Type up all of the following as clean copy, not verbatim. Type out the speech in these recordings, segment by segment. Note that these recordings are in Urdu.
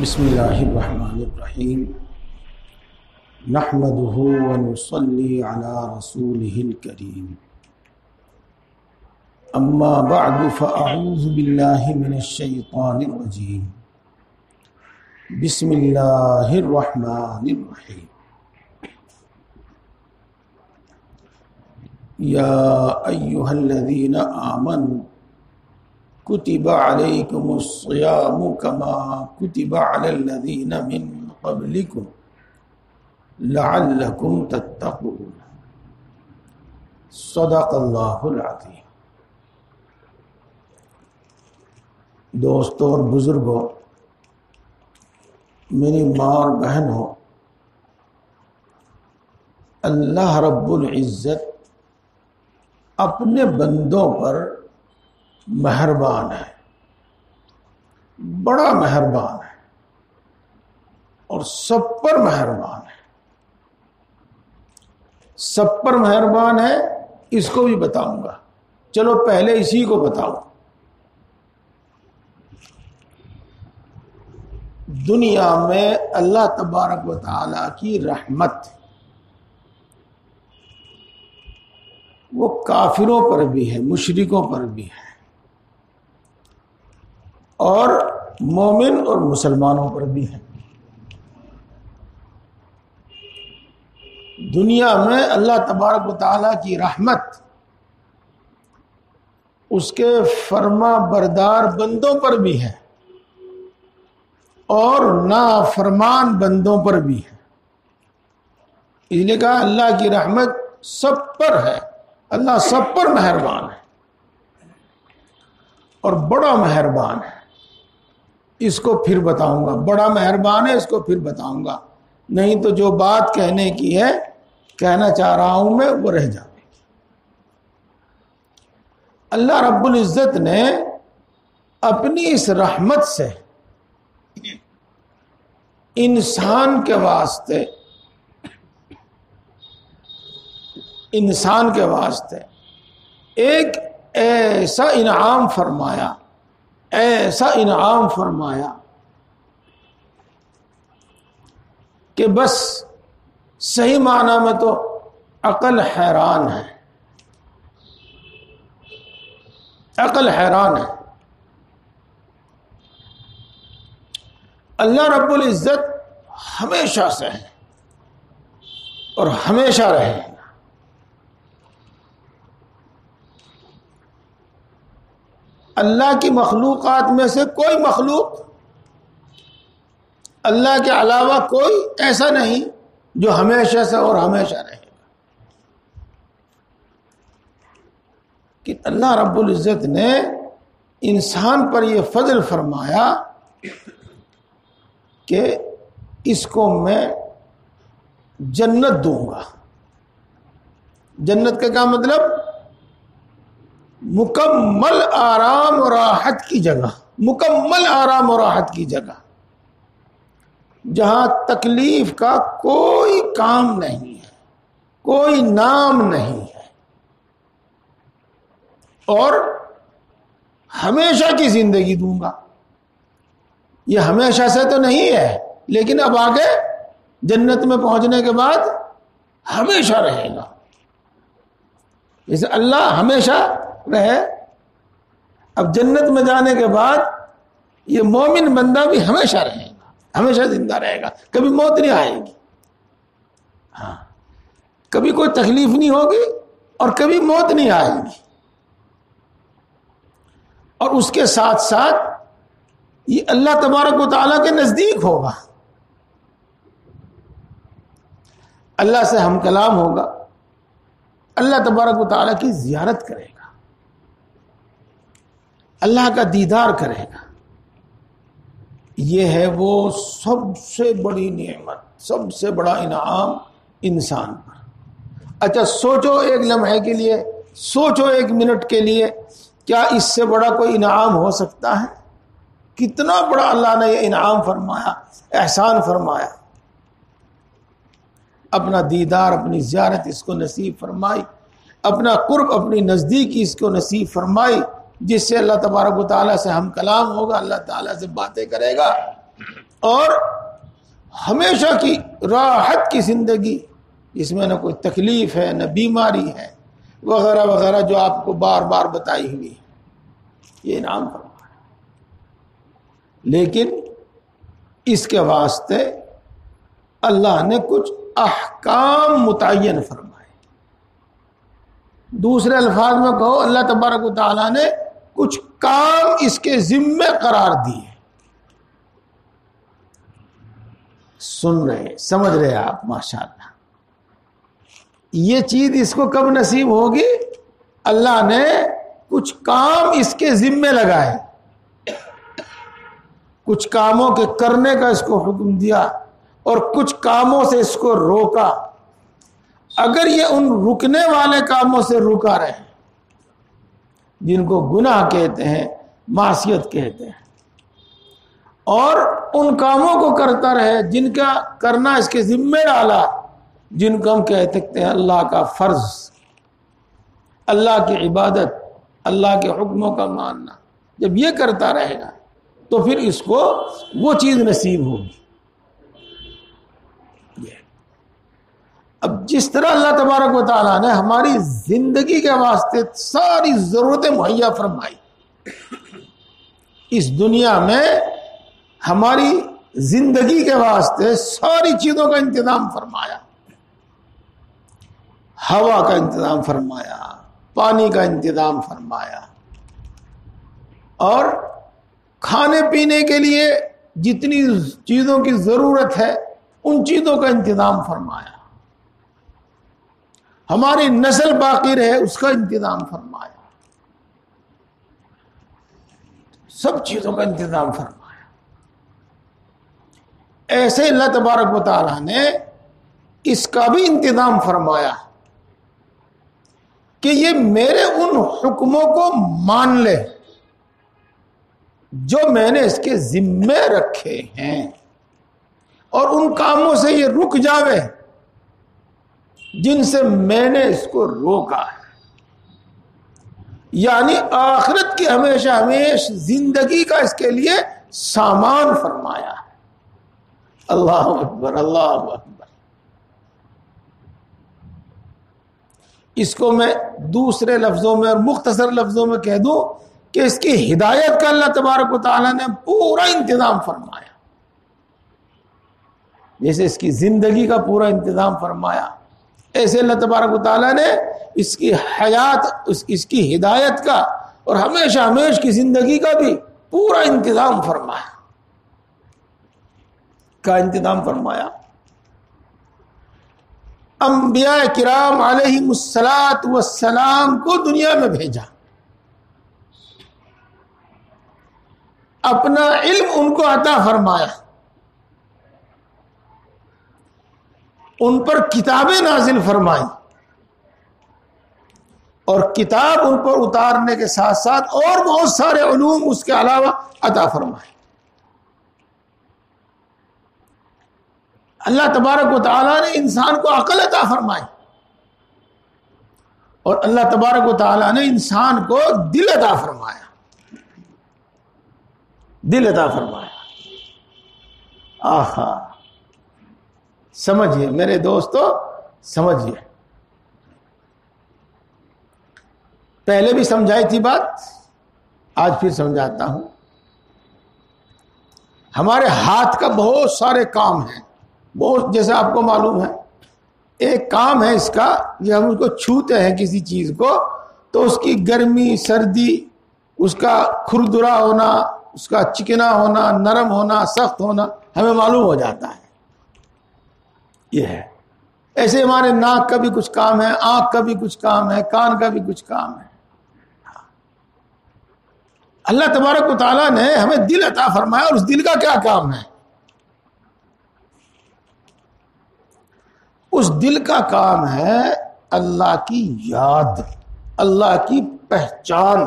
بسم اللہ الرحمن الرحیم نحمده ونصلی علی رسوله الکریم اما بعد فاعوذ باللہ من الشیطان الرجیم بسم اللہ الرحمن الرحیم یا ایہا الذین آمنوا کتب علیکم الصیام کما کتب علی الذین من قبلکم لعلکم تتقون صدق اللہ العظیم۔ دوستوں اور بزرگوں، میری ماں اور بہنوں، اللہ رب العزت اپنے بندوں پر مہربان ہے، بڑا مہربان ہے اور سب پر مہربان ہے۔ سب پر مہربان ہے، اس کو بھی بتاؤں گا۔ چلو پہلے اسی کو بتاؤں۔ دنیا میں اللہ تبارک و تعالی کی رحمت وہ کافروں پر بھی ہے، مشرکوں پر بھی ہے، اور مومن اور مسلمانوں پر بھی ہے۔ دنیا میں اللہ تبارک و تعالیٰ کی رحمت اس کے فرما بردار بندوں پر بھی ہے اور نافرمان بندوں پر بھی ہے۔ اس لیے کہا اللہ کی رحمت سب پر ہے، اللہ سب پر مہربان ہے اور بڑا مہربان ہے۔ اس کو پھر بتاؤں گا، بڑا مہربان ہے، اس کو پھر بتاؤں گا، نہیں تو جو بات کہنے کی ہے، کہنا چاہ رہا ہوں میں، وہ رہ جائے گی۔ اللہ رب العزت نے اپنی اس رحمت سے انسان کے واسطے ایک ایسا انعام فرمایا کہ بس صحیح معنی میں تو عقل حیران ہے، عقل حیران ہے۔ اللہ رب العزت ہمیشہ سے ہے اور ہمیشہ رہے گا۔ اللہ کی مخلوقات میں سے کوئی مخلوق اللہ کے علاوہ کوئی ایسا نہیں جو ہمیشہ سے اور ہمیشہ رہے گا۔ کہ اللہ رب العزت نے انسان پر یہ فضل فرمایا کہ اس کو میں جنت دوں گا۔ جنت کا کیا مطلب؟ مکمل آرام و راحت کی جگہ، مکمل آرام و راحت کی جگہ، جہاں تکلیف کا کوئی کام نہیں ہے، کوئی نام نہیں ہے، اور ہمیشہ کی زندگی دوں گا۔ یہ ہمیشہ سے تو نہیں ہے، لیکن اب آگے جنت میں پہنچنے کے بعد ہمیشہ رہے گا۔ جیسے اللہ ہمیشہ رہے، اب جنت میں جانے کے بعد یہ مومن بندہ بھی ہمیشہ رہے گا، ہمیشہ زندہ رہے گا، کبھی موت نہیں آئے گی۔ ہاں، کبھی کوئی تکلیف نہیں ہوگی اور کبھی موت نہیں آئے گی۔ اور اس کے ساتھ ساتھ یہ اللہ تبارک و تعالیٰ کے نزدیک ہوگا، اللہ سے ہم کلام ہوگا، اللہ تبارک و تعالیٰ کی زیارت کرے گا، اللہ کا دیدار کرے گا۔ یہ ہے وہ سب سے بڑی نعمت، سب سے بڑا انعام انسان پر۔ اچھا سوچو ایک لمحے کے لیے، سوچو ایک منٹ کے لیے، کیا اس سے بڑا کوئی انعام ہو سکتا ہے؟ کتنا بڑا اللہ نے یہ انعام فرمایا، احسان فرمایا۔ اپنا دیدار، اپنی زیارت اس کو نصیب فرمائی، اپنا قرب، اپنی نزدیکی اس کو نصیب فرمائی، جس سے اللہ تبارک و تعالیٰ سے ہم کلام ہوگا، اللہ تعالیٰ سے باتیں کرے گا، اور ہمیشہ کی راحت کی زندگی، اس میں نہ کوئی تکلیف ہے نہ بیماری ہے وغیرہ وغیرہ جو آپ کو بار بار بتائی ہوئی ہے، یہ انعام فرمایا۔ لیکن اس کے واسطے اللہ نے کچھ احکام متعین فرمائے۔ دوسرے الفاظ میں کہو، اللہ تبارک و تعالیٰ نے کچھ کام اس کے ذمے قرار دیے۔ سن رہے، سمجھ رہے آپ؟ ماشاءاللہ۔ یہ چیز اس کو کب نصیب ہوگی؟ اللہ نے کچھ کام اس کے ذمے لگائے، کچھ کاموں کے کرنے کا اس کو حکم دیا اور کچھ کاموں سے اس کو روکا۔ اگر یہ ان رکنے والے کاموں سے رکا رہے جن کو گناہ کہتے ہیں، معصیت کہتے ہیں، اور ان کاموں کو کرتا رہے جن کا کرنا اس کے ذمہ ڈالا، جن کو ہم کہہ سکتے ہیں اللہ کا فرض، اللہ کی عبادت، اللہ کے حکموں کا ماننا، جب یہ کرتا رہے گا تو پھر اس کو وہ چیز نصیب ہوگی۔ اب جس طرح اللہ تبارک و تعالیٰ نے ہماری زندگی کے واسطے ساری ضرورتیں مہیا فرمائی، اس دنیا میں ہماری زندگی کے واسطے ساری چیزوں کا انتظام فرمایا، ہوا کا انتظام فرمایا، پانی کا انتظام فرمایا، اور کھانے پینے کے لیے جتنی چیزوں کی ضرورت ہے ان چیزوں کا انتظام فرمایا، ہماری نسل باقی رہے اس کا انتظام فرمایا، سب چیزوں کا انتظام فرمایا۔ ایسے اللہ تبارک و تعالیٰ نے اس کا بھی انتظام فرمایا کہ یہ میرے ان حکموں کو مان لے جو میں نے اس کے ذمے رکھے ہیں، اور ان کاموں سے یہ رک جاوے جن سے میں نے اس کو روکا ہے، یعنی آخرت کی ہمیشہ ہمیش زندگی کا اس کے لیے سامان فرمایا ہے۔ اللہ اکبر، اللہ اکبر۔ اس کو میں دوسرے لفظوں میں اور مختصر لفظوں میں کہہ دوں کہ اس کی ہدایت کا اللہ تبارک و تعالیٰ نے پورا انتظام فرمایا، جیسے اس کی زندگی کا پورا انتظام فرمایا، ایسے اللہ تبارک و تعالیٰ نے اس کی حیات، اس کی ہدایت کا اور ہمیشہ ہمیش کی زندگی کا بھی پورا انتظام فرمایا، کا انتظام فرمایا۔ انبیاء کرام علیہم الصلاۃ والسلام کو دنیا میں بھیجا، اپنا علم ان کو عطا فرمایا، ان پر کتابیں نازل فرمائی، اور کتاب ان پر اتارنے کے ساتھ ساتھ اور بہت سارے علوم اس کے علاوہ عطا فرمائے۔ اللہ تبارک و تعالیٰ نے انسان کو عقل عطا فرمائی، اور اللہ تبارک و تعالیٰ نے انسان کو دل عطا فرمایا، دل عطا فرمایا۔ آہا، سمجھیے میرے دوستو، سمجھیے۔ پہلے بھی سمجھائی تھی بات، آج پھر سمجھاتا ہوں۔ ہمارے ہاتھ کا بہت سارے کام ہیں، بہت، جیسے آپ کو معلوم ہے، ایک کام ہے اس کا، یہ ہم اس کو چھوتے ہیں کسی چیز کو تو اس کی گرمی، سردی، اس کا کھردرا ہونا، اس کا چکنا ہونا، نرم ہونا، سخت ہونا ہمیں معلوم ہو جاتا ہے۔ یہ ہے ایسے ہمارے ناک کا بھی کچھ کام ہے، آنکھ کا بھی کچھ کام ہے، کان کا بھی کچھ کام ہے۔ اللہ تبارک و تعالیٰ نے ہمیں دل عطا فرمایا، اور اس دل کا کیا کام ہے؟ اس دل کا کام ہے اللہ کی یاد، اللہ کی پہچان،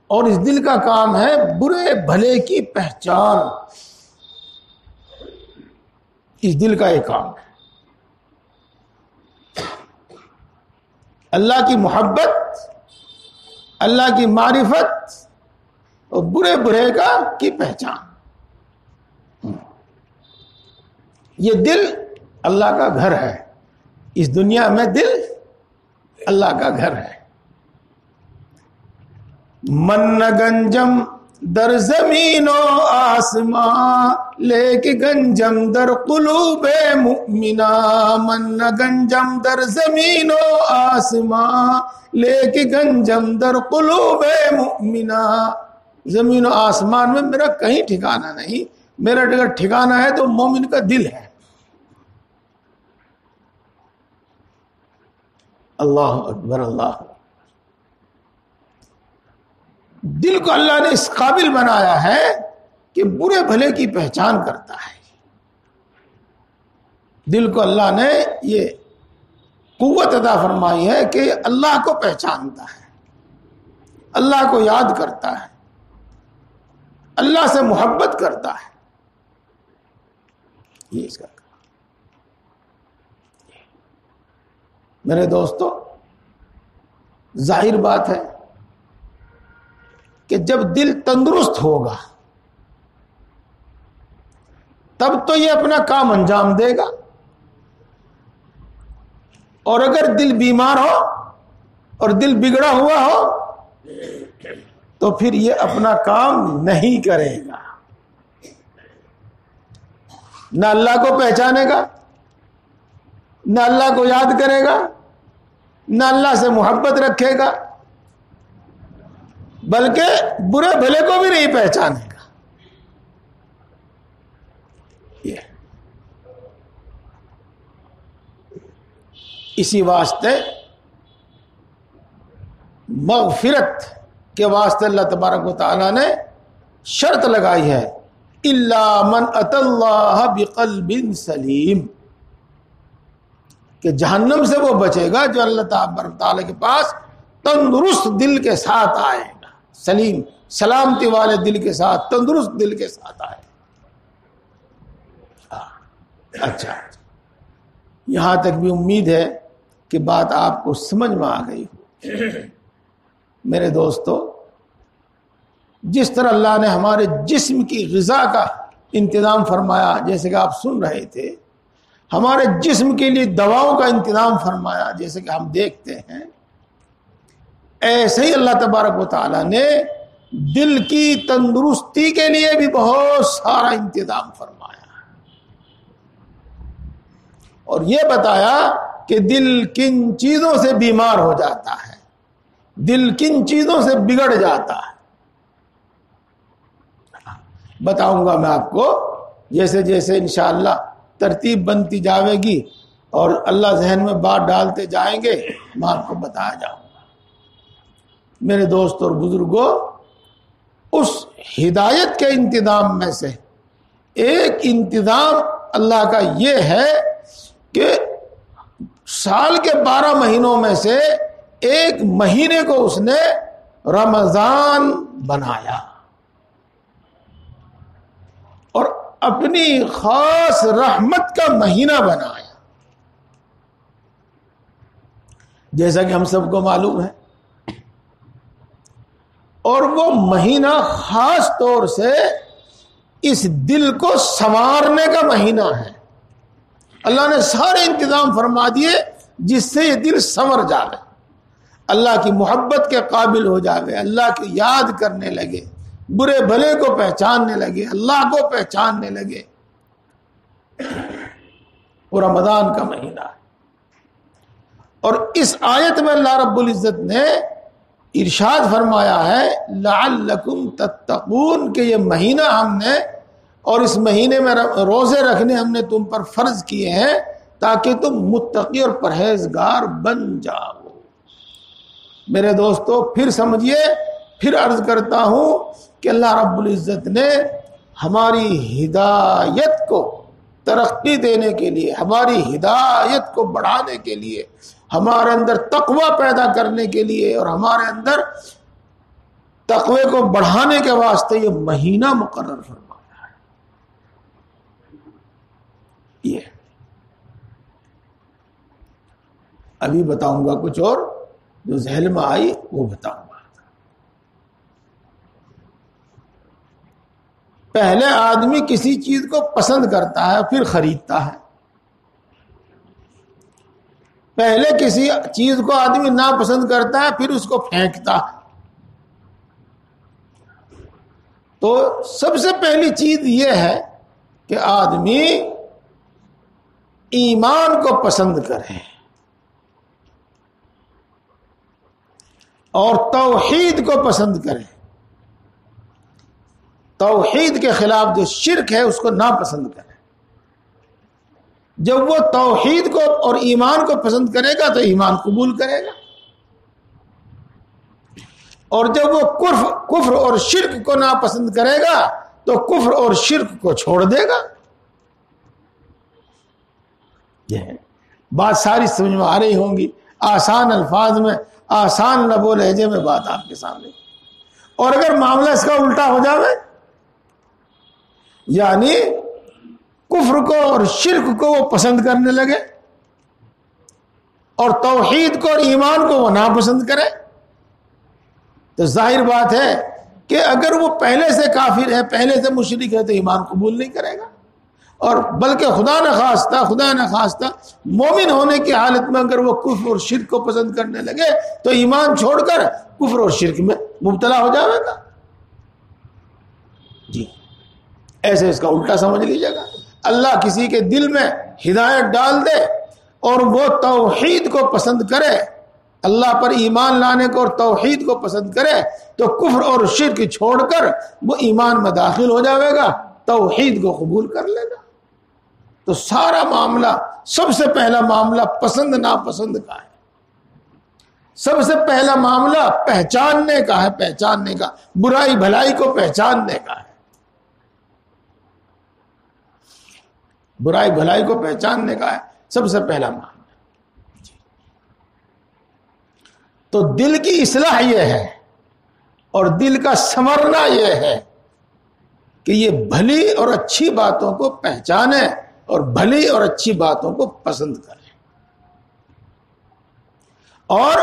اور اس دل کا کام ہے برے بھلے کی پہچان۔ اس دل کا ایک کام ہے اللہ کی محبت، اللہ کی معرفت اور برے برے کی پہچان. یہ دل اللہ کا گھر ہے. اس دنیا میں دل اللہ کا گھر ہے. من گنجم در زمین و آسمان لے کے گنجم در قلوب مؤمنا. من گنجم در زمین و آسمان لے کے گنجم در قلوب مؤمنا. زمین و آسمان میں میرا کہیں ٹھکانہ نہیں. میرا اگر ٹھکانہ ہے تو مومن کا دل ہے. اللہ اکبر. اللہ دل کو اللہ نے اس قابل بنایا ہے کہ برے بھلے کی پہچان کرتا ہے. دل کو اللہ نے یہ قوت عطا فرمائی ہے کہ اللہ کو پہچانتا ہے, اللہ کو یاد کرتا ہے, اللہ سے محبت کرتا ہے. یہ اس کا میرے دوستو, ظاہر بات ہے کہ جب دل تندرست ہوگا تب تو یہ اپنا کام انجام دے گا, اور اگر دل بیمار ہو اور دل بگڑا ہوا ہو تو پھر یہ اپنا کام نہیں کرے گا. نہ اللہ کو پہچانے گا, نہ اللہ کو یاد کرے گا, نہ اللہ سے محبت رکھے گا, بلکہ برے بھلے کو بھی نہیں پہچانے گا. اسی واسطے مغفرت کے واسطے اللہ تبارک و تعالی نے شرط لگائی ہے, الا من اتى اللہ بقلب سلیم, کہ جہنم سے وہ بچے گا جو اللہ تبارک تعالی کے پاس تندرست دل کے ساتھ آئے گا. سلیم, سلامتی والے دل کے ساتھ, تندرست دل کے ساتھ آئے گا. اچھا, یہاں تک بھی امید ہے کہ بات آپ کو سمجھ میں آ گئی ہو. میرے دوستو, جس طرح اللہ نے ہمارے جسم کی غذا کا انتظام فرمایا, جیسے کہ آپ سن رہے تھے, ہمارے جسم کے لیے دواؤں کا انتظام فرمایا جیسے کہ ہم دیکھتے ہیں, ایسے ہی اللہ تبارک و تعالی نے دل کی تندرستی کے لیے بھی بہت سارا انتظام فرمایا, اور یہ بتایا کہ دل کن چیزوں سے بیمار ہو جاتا ہے, دل کن چیزوں سے بگڑ جاتا ہے. بتاؤں گا میں آپ کو جیسے جیسے انشاءاللہ ترتیب بنتی جاوے گی اور اللہ ذہن میں بات ڈالتے جائیں گے, میں آپ کو بتایا جاؤں گا. میرے دوست اور بزرگوں, اس ہدایت کے انتظام میں سے ایک انتظام اللہ کا یہ ہے کہ سال کے 12 مہینوں میں سے ایک مہینے کو اس نے رمضان بنایا اور اپنی خاص رحمت کا مہینہ بنایا. جیسا کہ ہم سب کو معلوم ہے, اور وہ مہینہ خاص طور سے اس دل کو سنوارنے کا مہینہ ہے. اللہ نے سارے انتظام فرما دیے جس سے یہ دل سنور جاوے, اللہ کی محبت کے قابل ہو جاوے, اللہ کی یاد کرنے لگے, برے بھلے کو پہچاننے لگے, اللہ کو پہچاننے لگے. وہ رمضان کا مہینہ ہے. اور اس آیت میں اللہ رب العزت نے ارشاد فرمایا ہے لعلکم تتقون, کہ یہ مہینہ ہم نے اور اس مہینے میں روزے رکھنے ہم نے تم پر فرض کیے ہیں تاکہ تم متقی اور پرہیزگار بن جاؤ. میرے دوستو, پھر سمجھیے, پھر عرض کرتا ہوں کہ اللہ رب العزت نے ہماری ہدایت کو ترقی دینے کے لیے, ہماری ہدایت کو بڑھانے کے لیے, ہمارے اندر تقوی پیدا کرنے کے لیے اور ہمارے اندر تقوی کو بڑھانے کے واسطے یہ مہینہ مقرر فرمایا ہے. یہ ابھی بتاؤں گا کچھ اور جو ذہن میں آئی وہ بتاؤں گا. پہلے آدمی کسی چیز کو پسند کرتا ہے پھر خریدتا ہے. پہلے کسی چیز کو آدمی ناپسند کرتا ہے پھر اس کو پھینکتا ہے. تو سب سے پہلی چیز یہ ہے کہ آدمی ایمان کو پسند کرے اور توحید کو پسند کرے. توحید کے خلاف جو شرک ہے اس کو ناپسند کرے. جب وہ توحید کو اور ایمان کو پسند کرے گا تو ایمان قبول کرے گا، اور جب وہ کفر اور شرک کو ناپسند کرے گا تو کفر اور شرک کو چھوڑ دے گا. یہ بات ساری سمجھ میں آ رہی ہوں گی، آسان الفاظ میں، آسان لب و لہجے میں بات آپ کے سامنے. اور اگر معاملہ اس کا الٹا ہو جائے، یعنی کفر کو اور شرک کو وہ پسند کرنے لگے اور توحید کو اور ایمان کو وہ ناپسند کرے، تو ظاہر بات ہے کہ اگر وہ پہلے سے کافر ہے، پہلے سے مشرک ہے، تو ایمان قبول نہیں کرے گا. اور بلکہ خدا نہ خواستہ مومن ہونے کی حالت میں اگر وہ کفر اور شرک کو پسند کرنے لگے تو ایمان چھوڑ کر کفر اور شرک میں مبتلا ہو جائے گا. جی ایسے اس کا الٹا سمجھ لیجیے گا. اللہ کسی کے دل میں ہدایت ڈال دے اور وہ توحید کو پسند کرے، اللہ پر ایمان لانے کو اور توحید کو پسند کرے، تو کفر اور شرک چھوڑ کر وہ ایمان میں داخل ہو جائے گا، توحید کو قبول کر لے گا. تو سارا معاملہ، سب سے پہلا معاملہ پسند ناپسند کا ہے. سب سے پہلا معاملہ پہچاننے کا ہے، پہچاننے کا، برائی بھلائی کو پہچاننے کا ہے. برائی بھلائی کو پہچاننے کا ہے سب سے پہلا معاملہ. تو دل کی اصلاح یہ ہے اور دل کا سنورنا یہ ہے کہ یہ بھلی اور اچھی باتوں کو پہچانے اور بھلی اور اچھی باتوں کو پسند کرے، اور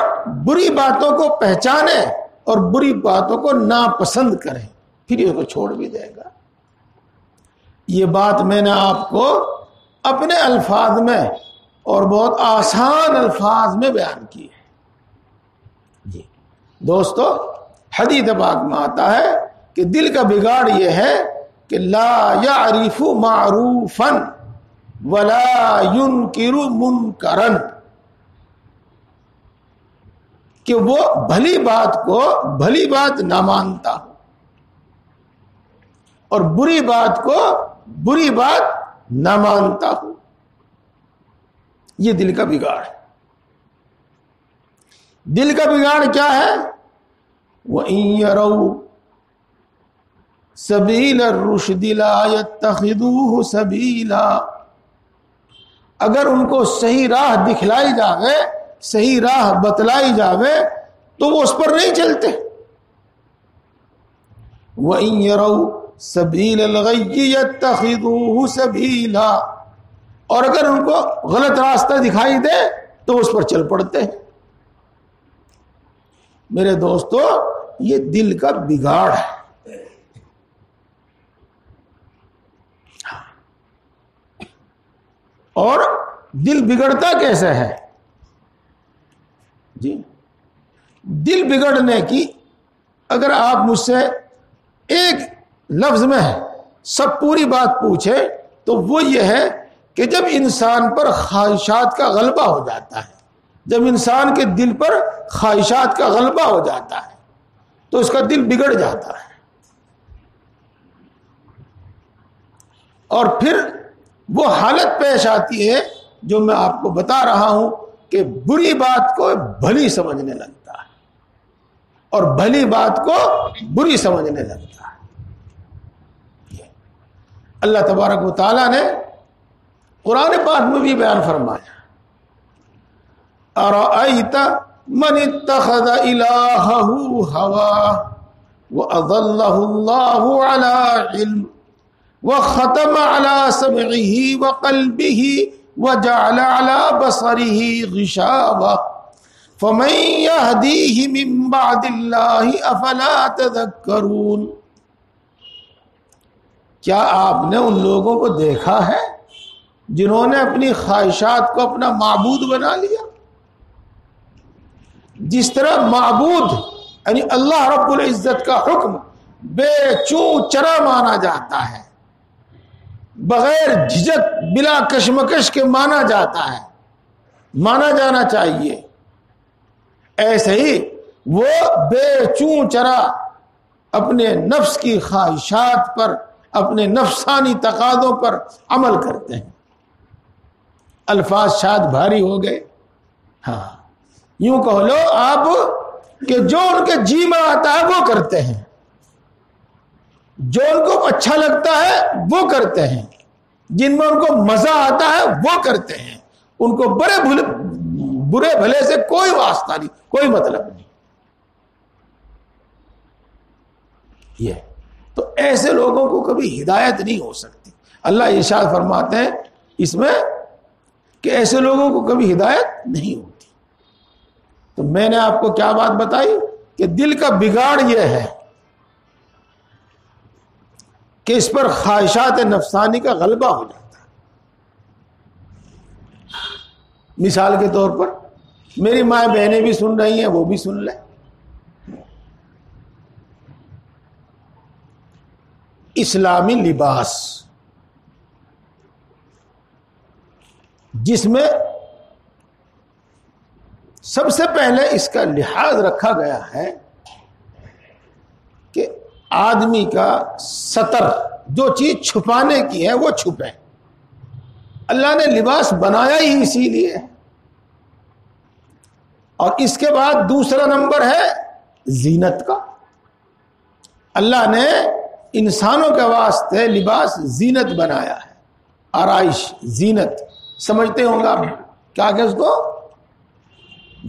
بری باتوں کو پہچانے اور بری باتوں کو ناپسند کرے، پھر اس کو چھوڑ بھی دے گا. یہ بات میں نے آپ کو اپنے الفاظ میں اور بہت آسان الفاظ میں بیان کی ہے. جی دوستو، حدیث پاک میں آتا ہے کہ دل کا بگاڑ یہ ہے کہ لا یعرف معروفا ولا ينکر منکرا، کہ وہ بھلی بات کو بھلی بات نہ مانتا ہو اور بری بات کو بری بات نہ مانتا ہو. یہ دل کا بگاڑ ہے. دل کا بگاڑ کیا ہے؟ وَإِن يَرَوْا سَبِيلَ الرُّشْدِ لَا يَتَّخِذُوهُ سَبِيلًا، اگر ان کو صحیح راہ دکھلائی جاوے، صحیح راہ بتلائی جاوے تو وہ اس پر نہیں چلتے. وَإِن يَرَوْا سَبِيلَ الْغَيِّ يَتَّخِذُوهُ سَبِيلًا، اور اگر ان کو غلط راستہ دکھائی دے تو اس پر چل پڑتے ہیں. میرے دوستو، یہ دل کا بگاڑ ہے. اور دل بگڑتا کیسے ہے؟ جی دل بگڑنے کی اگر آپ مجھ سے ایک لفظ میں سب پوری بات پوچھے تو وہ یہ ہے کہ جب انسان پر خواہشات کا غلبہ ہو جاتا ہے، جب انسان کے دل پر خواہشات کا غلبہ ہو جاتا ہے تو اس کا دل بگڑ جاتا ہے. اور پھر وہ حالت پیش آتی ہے جو میں آپ کو بتا رہا ہوں کہ بری بات کو بھلی سمجھنے لگتا ہے اور بھلی بات کو بری سمجھنے لگتا ہے. اللہ تبارک و تعالیٰ نے قرآن پاک میں بھی بیان فرمایا، ارأیت من اتخذ الہہ ہواہ وأضلہ اللہ علی علم وختم علی سمعہ وقلبہ وجعل علی بصرہ غشاوہ فمن یہدیہ من بعد اللہ افلا تذکرون. کیا آپ نے ان لوگوں کو دیکھا ہے جنہوں نے اپنی خواہشات کو اپنا معبود بنا لیا؟ جس طرح معبود یعنی اللہ رب العزت کا حکم بے چوں چرا مانا جاتا ہے، بغیر جھجک بلا کشمکش کے مانا جاتا ہے، مانا جانا چاہیے، ایسے ہی وہ بے چوں چرا اپنے نفس کی خواہشات پر، اپنے نفسانی تقاضوں پر عمل کرتے ہیں۔ الفاظ شاید بھاری ہو گئے، ہاں یوں کہہ لو آپ کہ جو ان کے جی میں آتا ہے وہ کرتے ہیں، جو ان کو اچھا لگتا ہے وہ کرتے ہیں، جن میں ان کو مزہ آتا ہے وہ کرتے ہیں، ان کو برے بھلے سے کوئی واسطہ نہیں، کوئی مطلب نہیں۔ یہ تو ایسے لوگوں کو کبھی ہدایت نہیں ہو سکتی۔ اللہ ارشاد فرماتے ہیں اس میں کہ ایسے لوگوں کو کبھی ہدایت نہیں ہوتی۔ تو میں نے آپ کو کیا بات بتائی کہ دل کا بگاڑ یہ ہے کہ اس پر خواہشات نفسانی کا غلبہ ہو جاتا ہے۔ مثال کے طور پر میری ماں بہنیں بھی سن رہی ہیں، وہ بھی سن لیں۔ اسلامی لباس جس میں سب سے پہلے اس کا لحاظ رکھا گیا ہے کہ آدمی کا ستر، جو چیز چھپانے کی ہے وہ چھپے۔ اللہ نے لباس بنایا ہی اسی لیے، اور اس کے بعد دوسرا نمبر ہے زینت کا۔ اللہ نے انسانوں کے واسطے لباس زینت بنایا ہے، آرائش، زینت سمجھتے ہوں گے آپ کیا کہ اس کو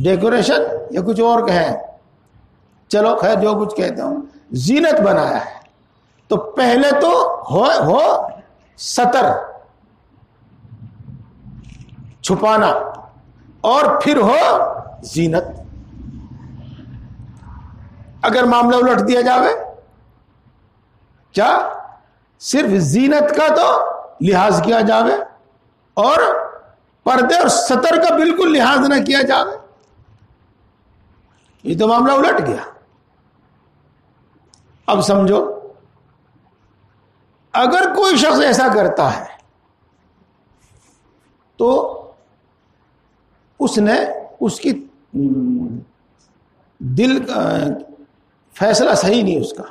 ڈیکوریشن یا کچھ اور کہیں، چلو خیر جو کچھ کہتے ہوں، زینت بنایا ہے۔ تو پہلے تو ہو ستر، چھپانا، اور پھر ہو زینت۔ اگر معاملہ الٹ دیا جاوے، کیا صرف زینت کا تو لحاظ کیا جاوے اور پردے اور ستر کا بالکل لحاظ نہ کیا جاوے، یہ تو معاملہ الٹ گیا۔ اب سمجھو، اگر کوئی شخص ایسا کرتا ہے تو اس کی دل فیصلہ صحیح نہیں اس کا،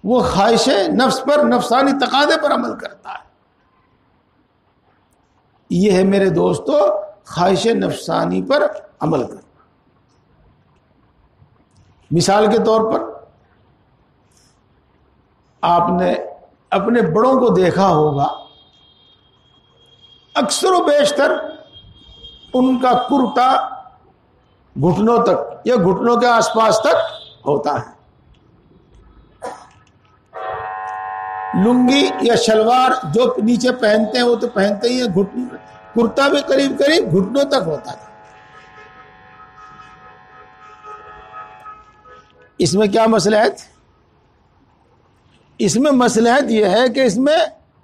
وہ خواہش نفس پر، نفسانی تقاضے پر عمل کرتا ہے۔ یہ ہے میرے دوستو خواہش نفسانی پر عمل کرنا۔ مثال کے طور پر آپ نے اپنے بڑوں کو دیکھا ہوگا، اکثر و بیشتر ان کا کرتا گھٹنوں تک یا گھٹنوں کے آس پاس تک ہوتا ہے، لنگی یا شلوار جو نیچے پہنتے ہیں وہ تو پہنتے ہی ہیں، کرتا بھی قریب قریب گھٹنوں تک ہوتا ہے۔ اس میں کیا مصلحت؟ اس میں مصلحت یہ ہے کہ اس میں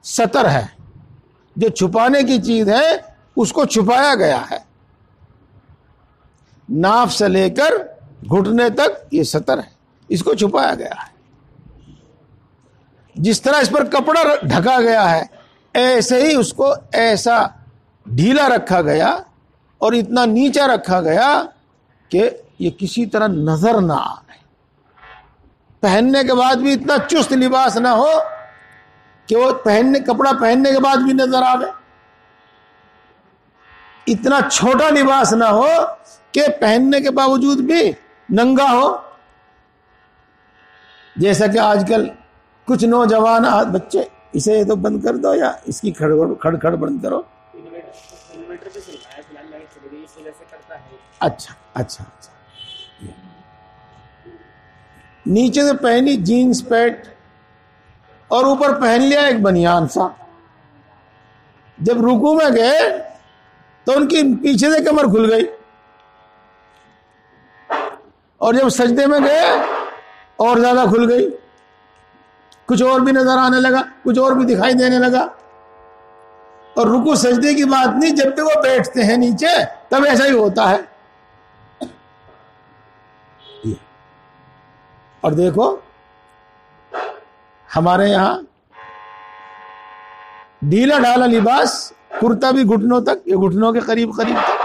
ستر ہے، جو چھپانے کی چیز ہے اس کو چھپایا گیا ہے، ناف سے لے کر گھٹنے تک یہ ستر ہے، اس کو چھپایا گیا ہے۔ جس طرح اس پر کپڑا ڈھکا گیا ہے، ایسے ہی اس کو ایسا ڈھیلا رکھا گیا اور اتنا نیچا رکھا گیا کہ یہ کسی طرح نظر نہ آئے، پہننے کے بعد بھی اتنا چست لباس نہ ہو کہ وہ کپڑا پہننے کے بعد بھی نظر آئے، اتنا چھوٹا لباس نہ ہو کہ پہننے کے باوجود بھی ننگا ہو، جیسا کہ آج کل کچھ نوجوان بچے، اسے تو بند کر دو یا اس کی کھڑ بند کرو۔ اچھا نیچے سے پہنی جینز پینٹ اور اوپر پہن لیا ایک بنیان سا، جب رکوع میں گئے تو ان کی پیچھے سے کمر کھل گئی، اور جب سجدے میں گئے اور زیادہ کھل گئی، کچھ اور بھی نظر آنے لگا، کچھ اور بھی دکھائی دینے لگا. اور رکوع سجدے کی بات نہیں، جب بھی وہ بیٹھتے ہیں نیچے تب ایسا ہی ہوتا ہے. اور دیکھو ہمارے یہاں ڈھیلا ڈھالا لباس، کرتا بھی گھٹنوں تک، یہ گھٹنوں کے قریب قریب تک.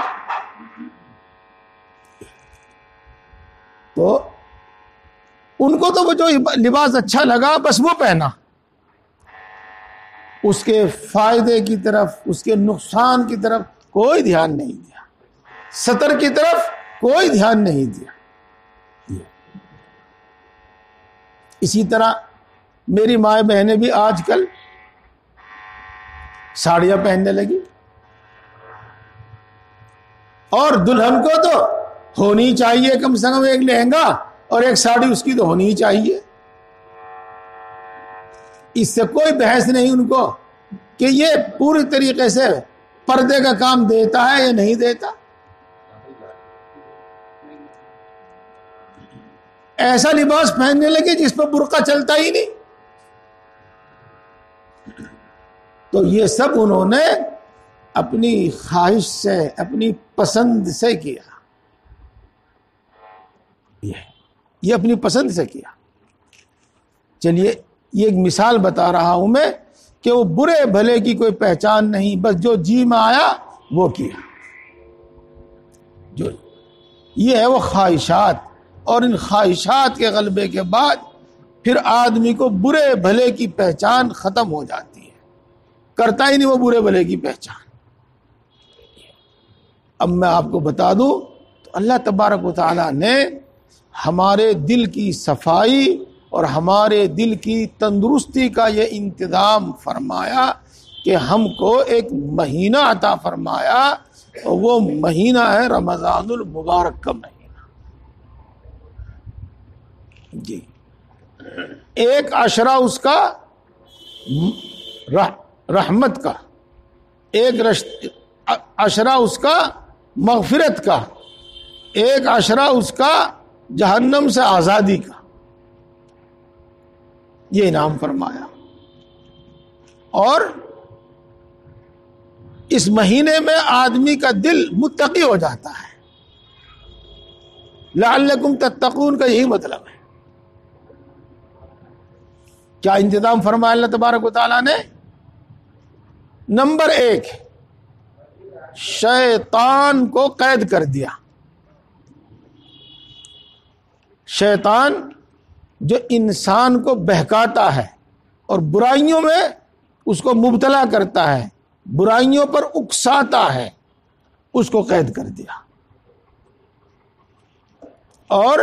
تو ان کو تو وہ جو لباس اچھا لگا بس وہ پہنا، اس کے فائدے کی طرف، اس کے نقصان کی طرف کوئی دھیان نہیں دیا، ستر کی طرف کوئی دھیان نہیں دیا. اسی طرح میری مائیں بہنیں بھی آج کل ساڑیاں پہننے لگی، اور دلہن کو تو ہونی چاہیے کم سے کم ایک لہنگا اور ایک ساڑی اس کی تو ہونی ہی چاہیے. اس سے کوئی بحث نہیں ان کو کہ یہ پوری طریقے سے پردے کا کام دیتا ہے یا نہیں دیتا. ایسا لباس پہننے لگے جس پہ برقع چلتا ہی نہیں. تو یہ سب انہوں نے اپنی خواہش سے، اپنی پسند سے کیا. یہ اپنی پسند سے کیا. چلیے یہ ایک مثال بتا رہا ہوں میں کہ وہ برے بھلے کی کوئی پہچان نہیں، بس جو جی میں آیا وہ کیا. جو یہ ہے وہ خواہشات، اور ان خواہشات کے غلبے کے بعد پھر آدمی کو برے بھلے کی پہچان ختم ہو جاتی ہے، کرتا ہی نہیں وہ برے بھلے کی پہچان. اب میں آپ کو بتا دوں تو اللہ تبارک و تعالی نے ہمارے دل کی صفائی اور ہمارے دل کی تندرستی کا یہ انتظام فرمایا کہ ہم کو ایک مہینہ عطا فرمایا، اور وہ مہینہ ہے رمضان المبارک کا مہینہ. جی ایک عشرہ اس کا رحمت کا، ایک عشرہ اس کا مغفرت کا، ایک عشرہ اس کا جہنم سے آزادی کا، یہ انعام فرمایا. اور اس مہینے میں آدمی کا دل متقی ہو جاتا ہے. لعلکم تتقون کا یہی مطلب ہے. کیا انتظام فرمایا اللہ تبارک و تعالیٰ نے؟ نمبر 1، شیطان کو قید کر دیا. شیطان جو انسان کو بہکاتا ہے اور برائیوں میں اس کو مبتلا کرتا ہے، برائیوں پر اکساتا ہے، اس کو قید کر دیا. اور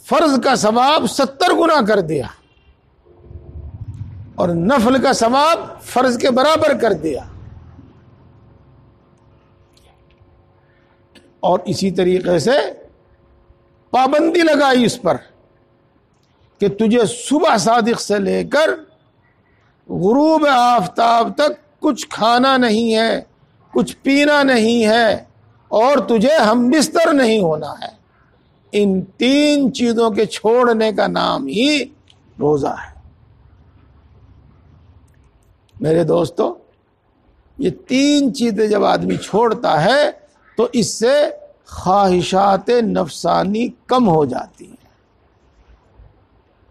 فرض کا ثواب 70 گنا کر دیا، اور نفل کا ثواب فرض کے برابر کر دیا. اور اسی طریقے سے پابندی لگائی اس پر کہ تجھے صبح صادق سے لے کر غروب آفتاب تک کچھ کھانا نہیں ہے، کچھ پینا نہیں ہے، اور تجھے ہم بستر نہیں ہونا ہے. ان 3 چیزوں کے چھوڑنے کا نام ہی روزہ ہے. میرے دوستو، یہ 3 چیزیں جب آدمی چھوڑتا ہے تو اس سے خواہشات نفسانی کم ہو جاتی ہیں،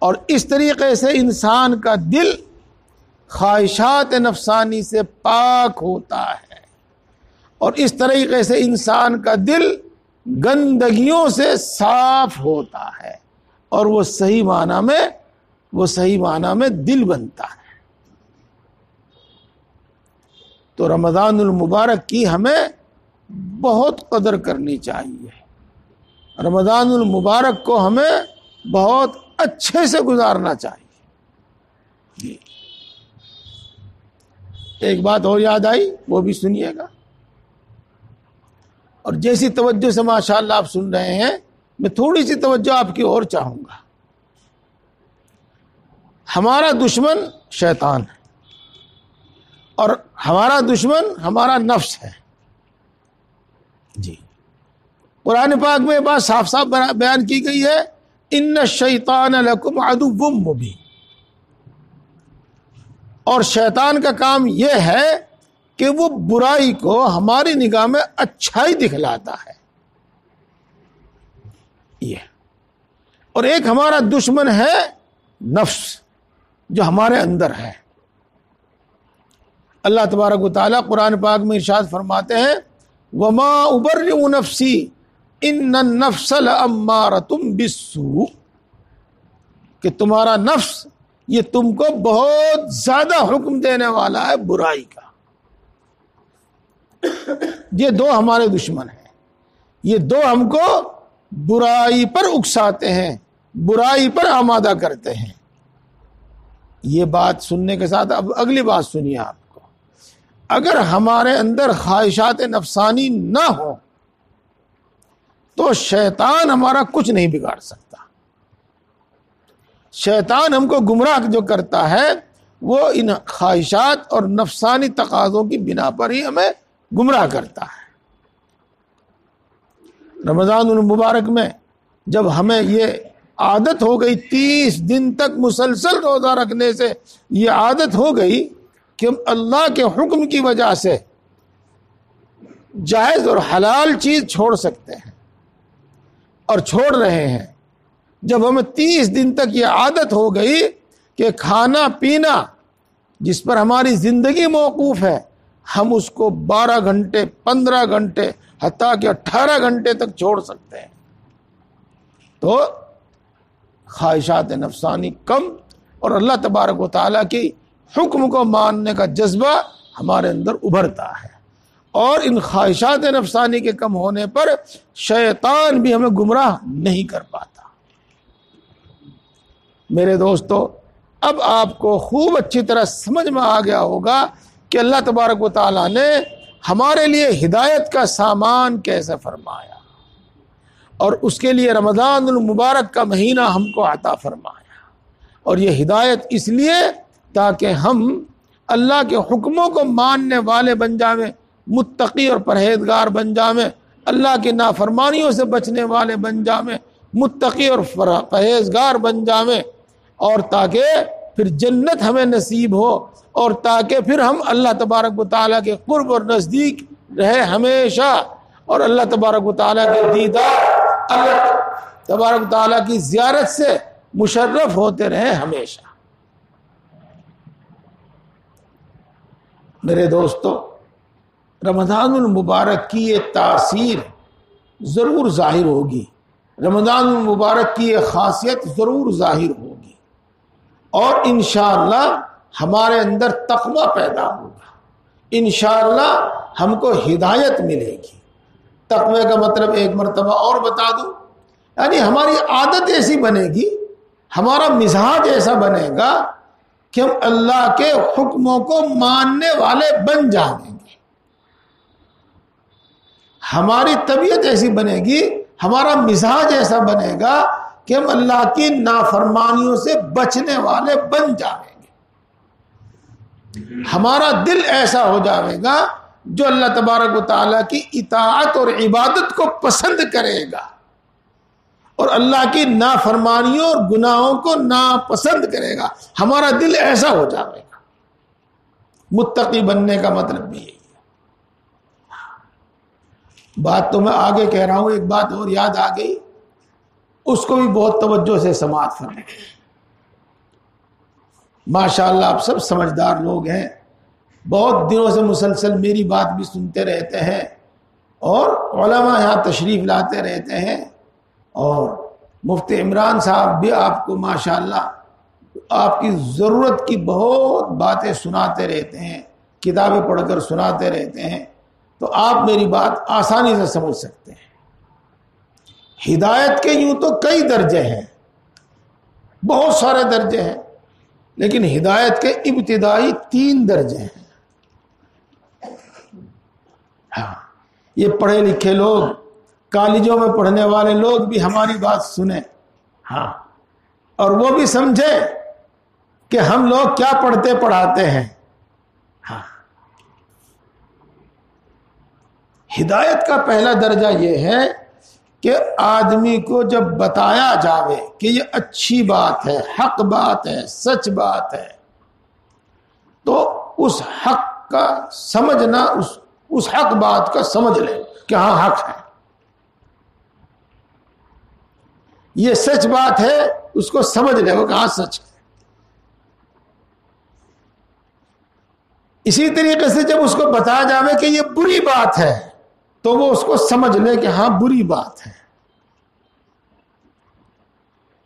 اور اس طریقے سے انسان کا دل خواہشات نفسانی سے پاک ہوتا ہے، اور اس طریقے سے انسان کا دل گندگیوں سے صاف ہوتا ہے، اور وہ صحیح معنی میں دل بنتا ہے. تو رمضان المبارک کی ہمیں بہت قدر کرنی چاہیے. رمضان المبارک کو ہمیں بہت اچھے سے گزارنا چاہیے. ایک بات اور یاد آئی، وہ بھی سنیے گا. اور جیسی توجہ سے ماشاءاللہ آپ سن رہے ہیں، میں تھوڑی سی توجہ آپ کی اور چاہوں گا. ہمارا دشمن شیطان ہے، اور ہمارا دشمن ہمارا نفس ہے. جی قرآن پاک میں بات صاف صاف بیان کی گئی ہے ان الشیطان لکم عدو مبین. اور شیطان کا کام یہ ہے کہ وہ برائی کو ہماری نگاہ میں اچھائی دکھلاتا ہے. یہ اور ایک ہمارا دشمن ہے نفس جو ہمارے اندر ہے. اللہ تبارک و تعالیٰ قرآن پاک میں ارشاد فرماتے ہیں وما ابرئ نفسی ان النفس لامارۃ بالسوء، کہ تمہارا نفس یہ تم کو بہت زیادہ حکم دینے والا ہے برائی کا. یہ دو ہمارے دشمن ہیں، یہ دو ہم کو برائی پر اکساتے ہیں، برائی پر آمادہ کرتے ہیں. یہ بات سننے کے ساتھ اب اگلی بات سنیے آپ کو. اگر ہمارے اندر خواہشات نفسانی نہ ہو تو شیطان ہمارا کچھ نہیں بگاڑ سکتا. شیطان ہم کو گمراہ جو کرتا ہے وہ ان خواہشات اور نفسانی تقاضوں کی بنا پر ہی ہمیں گمراہ کرتا ہے. رمضان المبارک میں جب ہمیں یہ عادت ہو گئی 30 دن تک مسلسل روزہ رکھنے سے یہ عادت ہو گئی کہ ہم اللہ کے حکم کی وجہ سے جائز اور حلال چیز چھوڑ سکتے ہیں اور چھوڑ رہے ہیں. جب ہمیں 30 دن تک یہ عادت ہو گئی کہ کھانا پینا جس پر ہماری زندگی موقوف ہے ہم اس کو 12 گھنٹے 15 گھنٹے حتیٰ کہ 18 گھنٹے تک چھوڑ سکتے ہیں تو خواہشات نفسانی کم اور اللہ تبارک و تعالیٰ کی حکم کو ماننے کا جذبہ ہمارے اندر ابھرتا ہے. اور ان خواہشات نفسانی کے کم ہونے پر شیطان بھی ہمیں گمراہ نہیں کر پاتا. میرے دوستو اب آپ کو خوب اچھی طرح سمجھ میں آ گیا ہوگا کہ اللہ تبارک و تعالیٰ نے ہمارے لیے ہدایت کا سامان کیسے فرمایا اور اس کے لیے رمضان المبارک کا مہینہ ہم کو عطا فرمایا. اور یہ ہدایت اس لیے تاکہ ہم اللہ کے حکموں کو ماننے والے بن جائیں، متقی اور پرہیزگار بن جائیں، اللہ کی نافرمانیوں سے بچنے والے بن جائیں، متقی اور پرہیزگار بن جائیں، اور تاکہ پھر جنت ہمیں نصیب ہو اور تاکہ پھر ہم اللہ تبارک و تعالیٰ کے قرب اور نزدیک رہے ہمیشہ اور اللہ تبارک و تعالیٰ کے دیدار، اللہ تبارک و تعالیٰ کی زیارت سے مشرف ہوتے رہے ہمیشہ. میرے دوستو رمضان المبارک کی یہ تاثیر ضرور ظاہر ہوگی، رمضان المبارک کی یہ خاصیت ضرور ظاہر ہوگی اور انشاءاللہ ہمارے اندر تقویٰ پیدا ہوگا، انشاءاللہ ہم کو ہدایت ملے گی. تقوی کا مطلب ایک مرتبہ اور بتا دوں، یعنی ہماری عادت ایسی بنے گی، ہمارا مزاج ایسا بنے گا کہ ہم اللہ کے حکموں کو ماننے والے بن جائیں گے. ہماری طبیعت ایسی بنے گی، ہمارا مزاج ایسا بنے گا کہ ہم اللہ کی نافرمانیوں سے بچنے والے بن جائیں گے. ہمارا دل ایسا ہو جائے گا جو اللہ تبارک و تعالیٰ کی اطاعت اور عبادت کو پسند کرے گا اور اللہ کی نافرمانیوں اور گناہوں کو ناپسند کرے گا. ہمارا دل ایسا ہو جائے گا. متقی بننے کا مطلب بھی یہی ہے. بات تو میں آگے کہہ رہا ہوں، ایک بات اور یاد آ گئی، اس کو بھی بہت توجہ سے سماعت فرمائیں. ماشاءاللہ آپ سب سمجھدار لوگ ہیں، بہت دنوں سے مسلسل میری بات بھی سنتے رہتے ہیں اور علماء یہاں تشریف لاتے رہتے ہیں اور مفتی عمران صاحب بھی آپ کو ماشاءاللہ آپ کی ضرورت کی بہت باتیں سناتے رہتے ہیں، کتابیں پڑھ کر سناتے رہتے ہیں، تو آپ میری بات آسانی سے سمجھ سکتے ہیں. ہدایت کے یوں تو کئی درجے ہیں، بہت سارے درجے ہیں، لیکن ہدایت کے ابتدائی 3 درجے ہیں. ہاں، یہ پڑھے لکھے لوگ، کالجوں میں پڑھنے والے لوگ بھی ہماری بات سنیں، ہاں، اور وہ بھی سمجھیں کہ ہم لوگ کیا پڑھتے پڑھاتے ہیں. ہاں، ہدایت کا پہلا درجہ یہ ہے کہ آدمی کو جب بتایا جاوے کہ یہ اچھی بات ہے، حق بات ہے، سچ بات ہے، تو اس حق کا سمجھنا، اس حق بات کا سمجھ لے کہ ہاں حق ہے، یہ سچ بات ہے، اس کو سمجھ لے وہ کہ ہاں سچ ہے۔ اسی طریقے سے جب اس کو بتایا جاوے کہ یہ بری بات ہے تو وہ اس کو سمجھ لے کہ ہاں بری بات ہے۔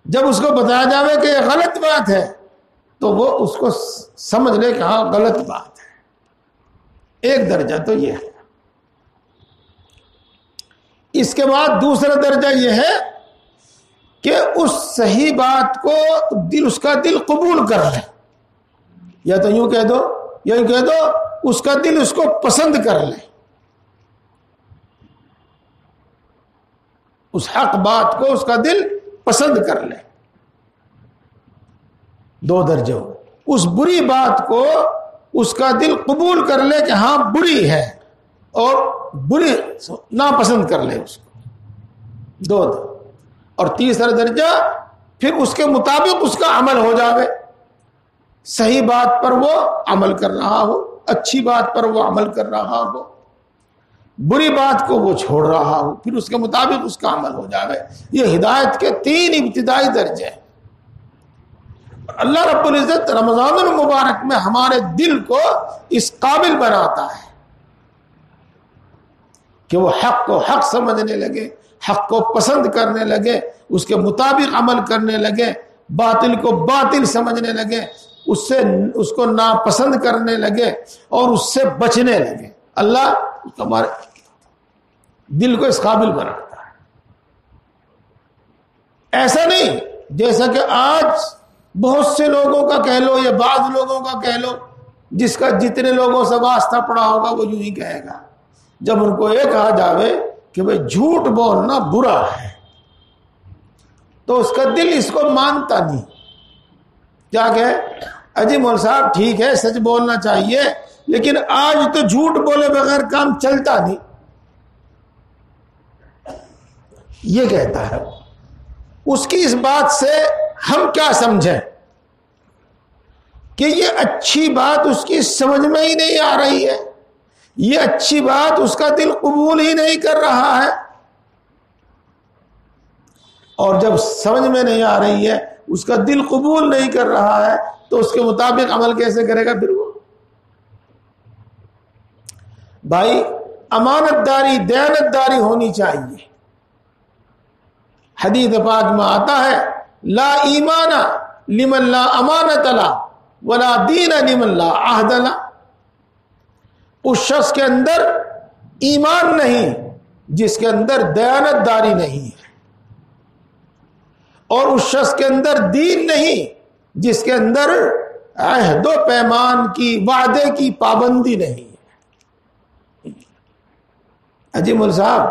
جب اس کو بتایا جاوے کہ یہ غلط بات ہے تو وہ اس کو سمجھ لے کہ ہاں غلط بات ہے۔ ایک درجہ تو یہ ہے۔ اس کے بعد دوسرا درجہ یہ ہے کہ اس صحیح بات کو اس کا دل قبول کر لے، یا تو یوں کہہ دو اس کا دل اس کو پسند کر لے، اس حق بات کو اس کا دل پسند کر لے۔ دو درجے ہو۔ اس بری بات کو اس کا دل قبول کر لے کہ ہاں بری ہے، اور بری ناپسند کر لے اس کو، دو۔ اور تیسرا درجہ پھر اس کے مطابق اس کا عمل ہو جاوے، صحیح بات پر وہ عمل کر رہا ہو، اچھی بات پر وہ عمل کر رہا ہو، بری بات کو وہ چھوڑ رہا ہو، پھر اس کے مطابق اس کا عمل ہو جاوے۔ یہ ہدایت کے 3 ابتدائی درجے ہیں۔ اللہ رب العزت رمضان المبارک میں ہمارے دل کو اس قابل بناتا ہے کہ وہ حق کو حق سمجھنے لگے، حق کو پسند کرنے لگے، اس کے مطابق عمل کرنے لگے، باطل کو باطل سمجھنے لگے، اس کو ناپسند کرنے لگے اور اس سے بچنے لگے۔ اللہ ہمارے دل کو اس قابل بناتا ہے۔ ایسا نہیں جیسا کہ آج بہت سے لوگوں کا کہہ لو یا بعض لوگوں کا کہہ لو، جس کا جتنے لوگوں سے واسطہ پڑا ہوگا وہ یوں ہی کہے گا، جب ان کو یہ کہا جاوے کہ بھئی جھوٹ بولنا برا ہے تو اس کا دل اس کو مانتا نہیں، کیا کہے اجی مول صاحب ٹھیک ہے سچ بولنا چاہیے، لیکن آج تو جھوٹ بولے بغیر کام چلتا نہیں، یہ کہتا ہے۔ اس کی اس بات سے ہم کیا سمجھیں کہ یہ اچھی بات اس کی سمجھ میں ہی نہیں آ رہی ہے، یہ اچھی بات اس کا دل قبول ہی نہیں کر رہا ہے، اور جب سمجھ میں نہیں آ رہی ہے، اس کا دل قبول نہیں کر رہا ہے، تو اس کے مطابق عمل کیسے کرے گا پھر وہ؟ بھائی امانت داری، دیانت داری ہونی چاہیے۔ حدیث پاک میں آتا ہے لا ایمان لمن لا امانت لا ولا دین لمن لا عہد لا۔ اس شخص کے اندر ایمان نہیں جس کے اندر دیانت داری نہیں ہے، اور اس شخص کے اندر دین نہیں جس کے اندر عہد و پیمان کی، وعدے کی پابندی نہیں ہے۔ اجی مول صاحب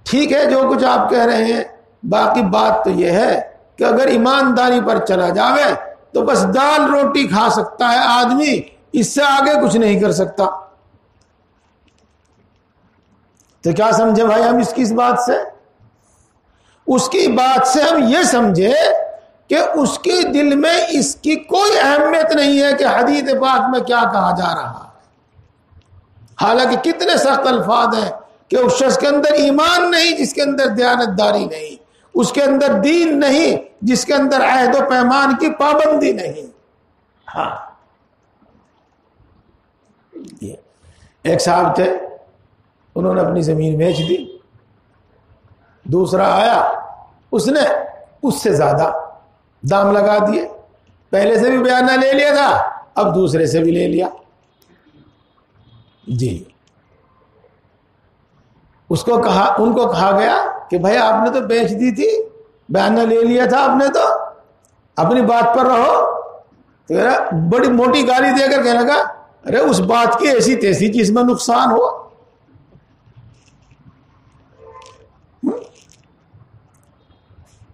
ٹھیک ہے جو کچھ آپ کہہ رہے ہیں، باقی بات تو یہ ہے کہ اگر ایمانداری پر چلا جاوے تو بس دال روٹی کھا سکتا ہے آدمی، اس سے آگے کچھ نہیں کر سکتا۔ تو کیا سمجھے بھائی ہم اس کی اس بات سے؟ اس کی بات سے ہم یہ سمجھے کہ اس کے دل میں اس کی کوئی اہمیت نہیں ہے کہ حدیث پاک میں کیا کہا جا رہا ہے، حالانکہ کتنے سخت الفاظ ہیں کہ اس شخص کے اندر ایمان نہیں جس کے اندر دیانت داری نہیں، اس کے اندر دین نہیں جس کے اندر عہد و پیمان کی پابندی نہیں۔ ہاں ایک صاحب تھے، انہوں نے اپنی زمین بیچ دی، دوسرا آیا، اس نے اس سے زیادہ دام لگا دیے، پہلے سے بھی بیانہ لے لیا تھا، اب دوسرے سے بھی لے لیا۔ جی ان کو کہا گیا کہ بھائی آپ نے تو بیچ دی تھی، بیانہ لے لیا تھا آپ نے، تو اپنی بات پر رہو۔ تو بڑی موٹی گالی دے کر کہنے لگا ارے اس بات کی ایسی تیسی چیز میں نقصان ہو۔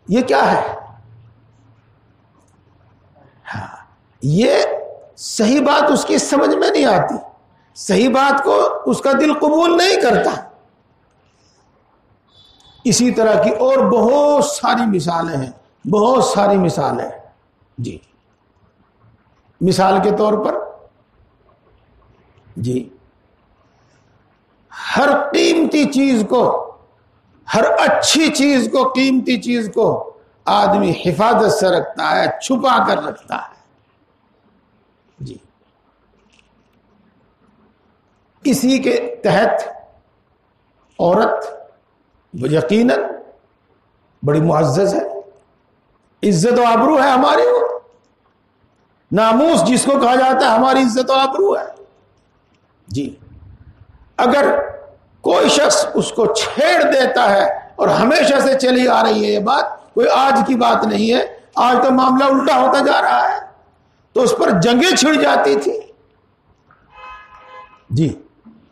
یہ کیا ہے؟ ہاں یہ صحیح بات اس کی سمجھ میں نہیں آتی، صحیح بات کو اس کا دل قبول نہیں کرتا۔ اسی طرح کی اور بہت ساری مثالیں ہیں، بہت ساری مثالیں ہیں جی۔ مثال کے طور پر جی، ہر قیمتی چیز کو، ہر اچھی چیز کو، قیمتی چیز کو آدمی حفاظت سے رکھتا ہے، چھپا کر رکھتا ہے جی۔ اسی کے تحت عورت یقیناً بڑی معزز ہے، عزت و آبرو ہے ہماری، وہ ناموس جس کو کہا جاتا ہے ہماری عزت و آبرو ہے جی۔ اگر کوئی شخص اس کو چھیڑ دیتا ہے، اور ہمیشہ سے چلی آ رہی ہے یہ بات، کوئی آج کی بات نہیں ہے، آج تو معاملہ الٹا ہوتا جا رہا ہے، تو اس پر جنگیں چھڑ جاتی تھی جی،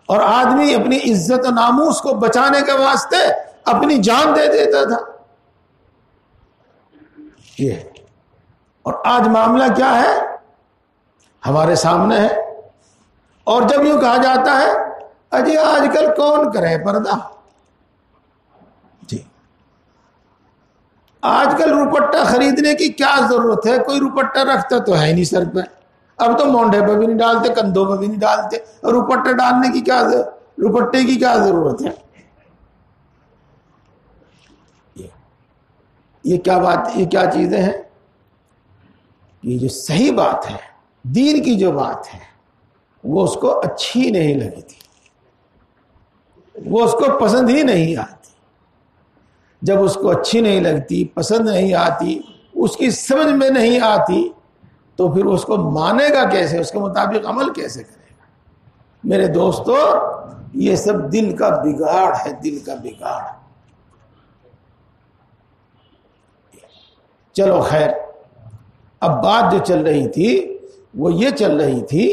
اور آدمی اپنی عزت و ناموس کو بچانے کے واسطے اپنی جان دے دیتا تھا یہ۔ اور آج معاملہ کیا ہے ہمارے سامنے ہے، اور جب یوں کہا جاتا ہے اجی آج کل کون کرے پردہ جی، آج کل روپٹہ خریدنے کی کیا ضرورت ہے، کوئی روپٹہ رکھتا تو ہے نہیں سر پہ، اب تو مونڈے پہ بھی نہیں ڈالتے، کندھوں پہ بھی نہیں ڈالتے، روپٹہ ڈالنے کی کیا، روپٹے کی کیا ضرورت ہے؟ یہ کیا بات، یہ کیا چیزیں ہیں؟ یہ جو صحیح بات ہے، دین کی جو بات ہے، وہ اس کو اچھی نہیں لگی تھی، وہ اس کو پسند ہی نہیں آتی۔ جب اس کو اچھی نہیں لگتی، پسند نہیں آتی، اس کی سمجھ میں نہیں آتی، تو پھر اس کو مانے گا کیسے، اس کے مطابق عمل کیسے کرے گا؟ میرے دوستو، یہ سب دل کا بگاڑ ہے، دل کا بگاڑ۔ چلو خیر، اب بات جو چل رہی تھی وہ یہ چل رہی تھی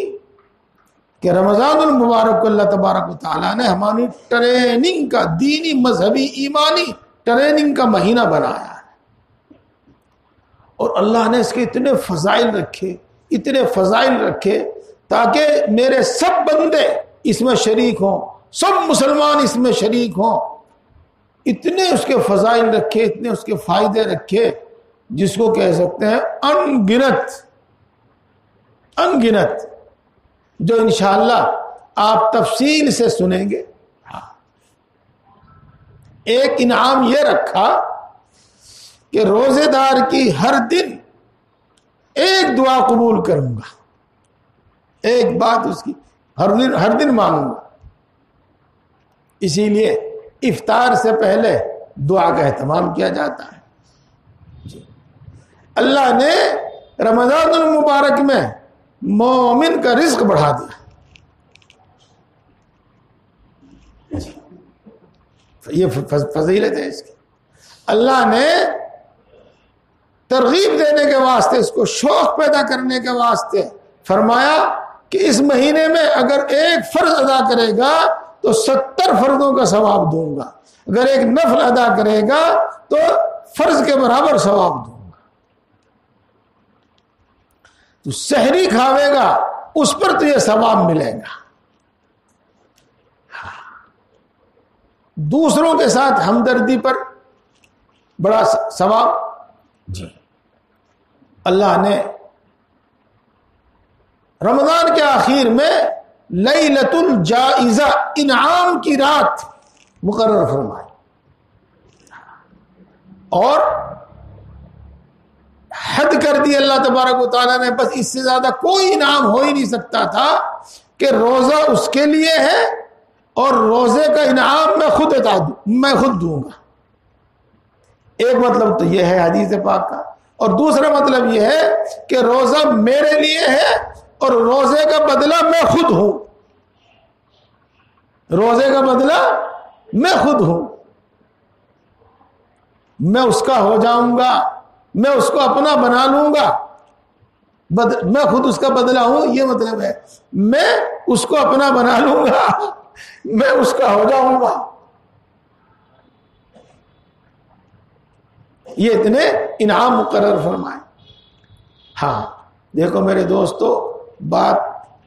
کہ رمضان المبارک کو اللہ تبارک و تعالیٰ نے ہماری ٹریننگ کا، دینی مذہبی ایمانی ٹریننگ کا مہینہ بنایا ہے، اور اللہ نے اس کے اتنے فضائل رکھے، اتنے فضائل رکھے، تاکہ میرے سب بندے اس میں شریک ہوں، سب مسلمان اس میں شریک ہوں۔ اتنے اس کے فضائل رکھے، اتنے اس کے فائدے رکھے، جس کو کہہ سکتے ہیں انگنت، انگنت، جو انشاءاللہ آپ تفصیل سے سنیں گے۔ ایک انعام یہ رکھا کہ روزے دار کی ہر دن ایک دعا قبول کروں گا، ایک بات اس کی ہر دن مانگوں گا۔ اسی لیے افطار سے پہلے دعا کا اہتمام کیا جاتا ہے۔ اللہ نے رمضان المبارک میں مومن کا رزق بڑھا دیا، یہ فضیلت ہے اس کی۔ اللہ نے ترغیب دینے کے واسطے، اس کو شوق پیدا کرنے کے واسطے فرمایا کہ اس مہینے میں اگر ایک فرض ادا کرے گا تو 70 فرضوں کا ثواب دوں گا، اگر ایک نفل ادا کرے گا تو فرض کے برابر ثواب دوں گا۔ تو سحری کھاوے گا اس پر تو یہ ثواب ملے گا، دوسروں کے ساتھ ہمدردی پر بڑا ثواب جی۔ اللہ نے رمضان کے آخر میں لیلۃ الجائزہ، انعام کی رات مقرر فرمائی، اور حد کر دی اللہ تبارک و تعالیٰ نے، بس اس سے زیادہ کوئی انعام ہو ہی نہیں سکتا تھا کہ روزہ اس کے لیے ہے اور روزے کا انعام میں خود دوں گا۔ ایک مطلب تو یہ ہے حدیث پاک کا، اور دوسرا مطلب یہ ہے کہ روزہ میرے لیے ہے اور روزے کا بدلہ میں خود ہوں، روزے کا بدلہ میں خود ہوں، میں اس کا ہو جاؤں گا، میں اس کو اپنا بنا لوں گا، میں خود اس کا بدلہ ہوں، یہ مطلب ہے میں اس کو اپنا بنا لوں گا، میں اس کا ہو جاؤں گا۔ یہ اتنے انعام مقرر فرمائے۔ ہاں دیکھو میرے دوستو،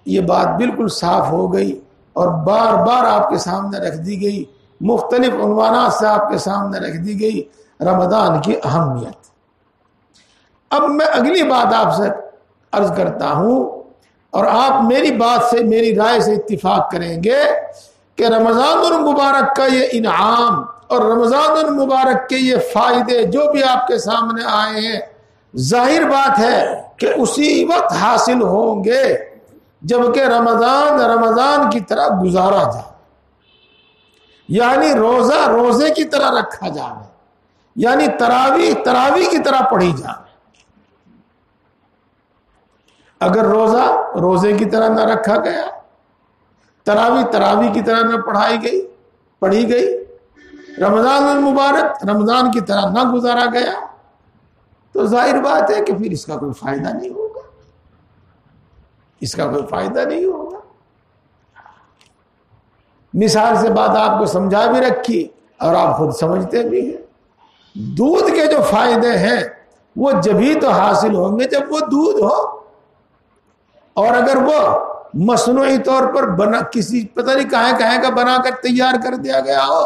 یہ بات بالکل صاف ہو گئی اور بار بار آپ کے سامنے رکھ دی گئی، مختلف عنوانات سے آپ کے سامنے رکھ دی گئی رمضان کی اہمیت۔ اب میں اگلی بات آپ سے عرض کرتا ہوں، اور آپ میری بات سے، میری رائے سے اتفاق کریں گے کہ رمضان المبارک کا یہ انعام اور رمضان المبارک کے یہ فائدے جو بھی آپ کے سامنے آئے ہیں، ظاہر بات ہے کہ اسی وقت حاصل ہوں گے جبکہ رمضان کی طرح گزارا جائے، یعنی روزہ روزے کی طرح رکھا جائے، یعنی تراویح کی طرح پڑھی جائے۔ اگر روزہ روزے کی طرح نہ رکھا گیا، تراویح کی طرح نہ پڑھی گئی، رمضان المبارک رمضان کی طرح نہ گزارا گیا، تو ظاہر بات ہے کہ پھر اس کا کوئی فائدہ نہیں ہوگا، اس کا کوئی فائدہ نہیں ہوگا۔ مثال سے بات آپ کو سمجھا بھی رکھی اور آپ خود سمجھتے بھی ہیں، دودھ کے جو فائدے ہیں وہ جبھی تو حاصل ہوں گے جب وہ دودھ ہو، اور اگر وہ مصنوعی طور پر کسی پتہ نہیں کہاں کا بنا کر تیار کر دیا گیا ہو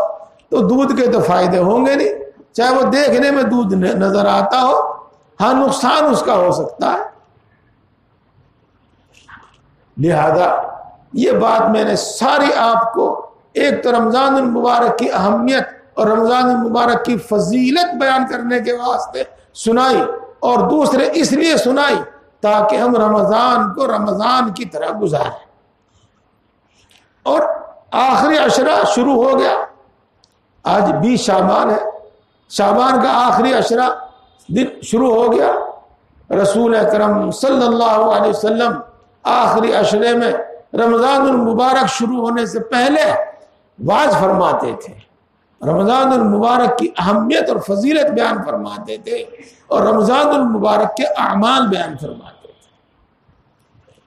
تو دودھ کے تو فائدے ہوں گے نہیں، چاہے وہ دیکھنے میں دودھ نظر آتا ہو، ہاں نقصان اس کا ہو سکتا ہے۔ لہذا یہ بات میں نے ساری آپ کو ایک تو رمضان المبارک کی اہمیت اور رمضان المبارک کی فضیلت بیان کرنے کے واسطے سنائی، اور دوسرے اس لیے سنائی تاکہ ہم رمضان کو رمضان کی طرح گزاریں۔ اور آخری عشرہ شروع ہو گیا، آج 20 شعبان ہے، شعبان کا آخری عشرہ دن شروع ہو گیا۔ رسول اکرم صلی اللہ علیہ وسلم آخری عشرے میں رمضان المبارک شروع ہونے سے پہلے واعظ فرماتے تھے، رمضان المبارک کی اہمیت اور فضیلت بیان فرماتے تھے، اور رمضان المبارک کے اعمال بیان فرماتے تھے۔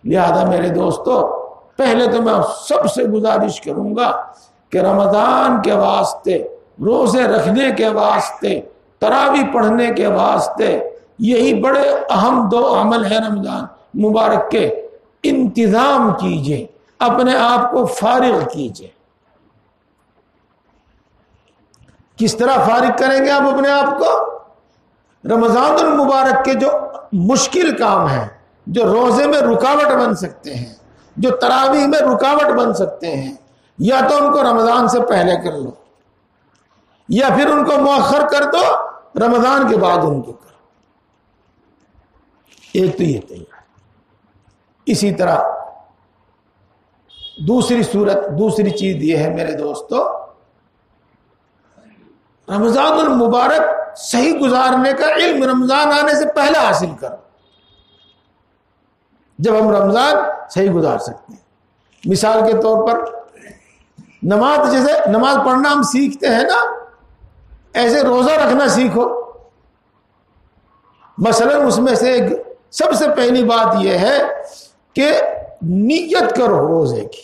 لہذا میرے دوستو، پہلے تو میں سب سے گزارش کروں گا کہ رمضان کے واسطے، روزے رکھنے کے واسطے، تراویح پڑھنے کے واسطے یہی بڑے اہم 2 عمل ہیں رمضان مبارک کے، انتظام کیجئے، اپنے آپ کو فارغ کیجئے۔ کس طرح فارغ کریں گے آپ اپنے آپ کو؟ رمضان المبارک کے جو مشکل کام ہیں، جو روزے میں رکاوٹ بن سکتے ہیں، جو تراویح میں رکاوٹ بن سکتے ہیں، یا تو ان کو رمضان سے پہلے کر لو، یا پھر ان کو مؤخر کر دو، رمضان کے بعد ان کو کرو۔ ایک تو یہ تیار۔ اسی طرح دوسری چیز یہ ہے میرے دوستو، رمضان المبارک صحیح گزارنے کا علم رمضان آنے سے پہلے حاصل کرو، جب ہم رمضان صحیح گزار سکتے ہیں۔ مثال کے طور پر نماز پڑھنا ہم سیکھتے ہیں نا، ایسے روزہ رکھنا سیکھو۔ مثلا اس میں سے سب سے پہلی بات یہ ہے کہ نیت کرو روزے کی،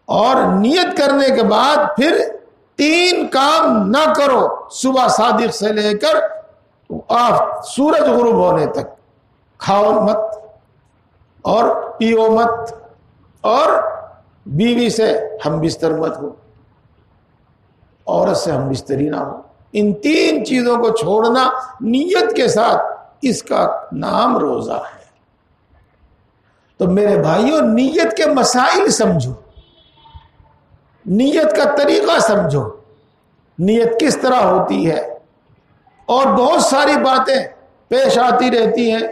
اور نیت کرنے کے بعد پھر 3 کام نہ کرو صبح صادق سے لے کر سورج غروب ہونے تک۔ کھاؤ مت، اور پیو مت، اور بیوی سے ہم بستر مت ہو، عورت سے ہم بستری نہ ہو۔ ان 3 چیزوں کو چھوڑنا نیت کے ساتھ، اس کا نام روزہ ہے۔ تو میرے بھائیوں، نیت کے مسائل سمجھو، نیت کا طریقہ سمجھو، نیت کس طرح ہوتی ہے، اور بہت ساری باتیں پیش آتی رہتی ہیں۔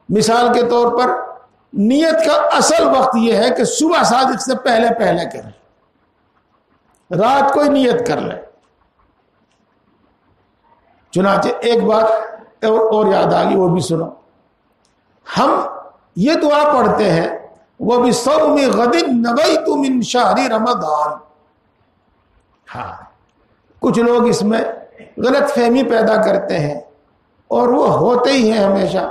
مثال کے طور پر نیت کا اصل وقت یہ ہے کہ صبح صادق سے پہلے کریں، رات کو نیت کر لیں۔ چنانچہ ایک بات اور یاد آ گئی، وہ بھی سنو۔ ہم یہ دعا پڑھتے ہیں، وَبِصَوْمِ غَدٍ نَوَيْتُ مِنْ شَهْرِ رَمَضَانَ۔ ہاں، کچھ لوگ اس میں غلط فہمی پیدا کرتے ہیں، اور وہ ہوتے ہی ہیں ہمیشہ،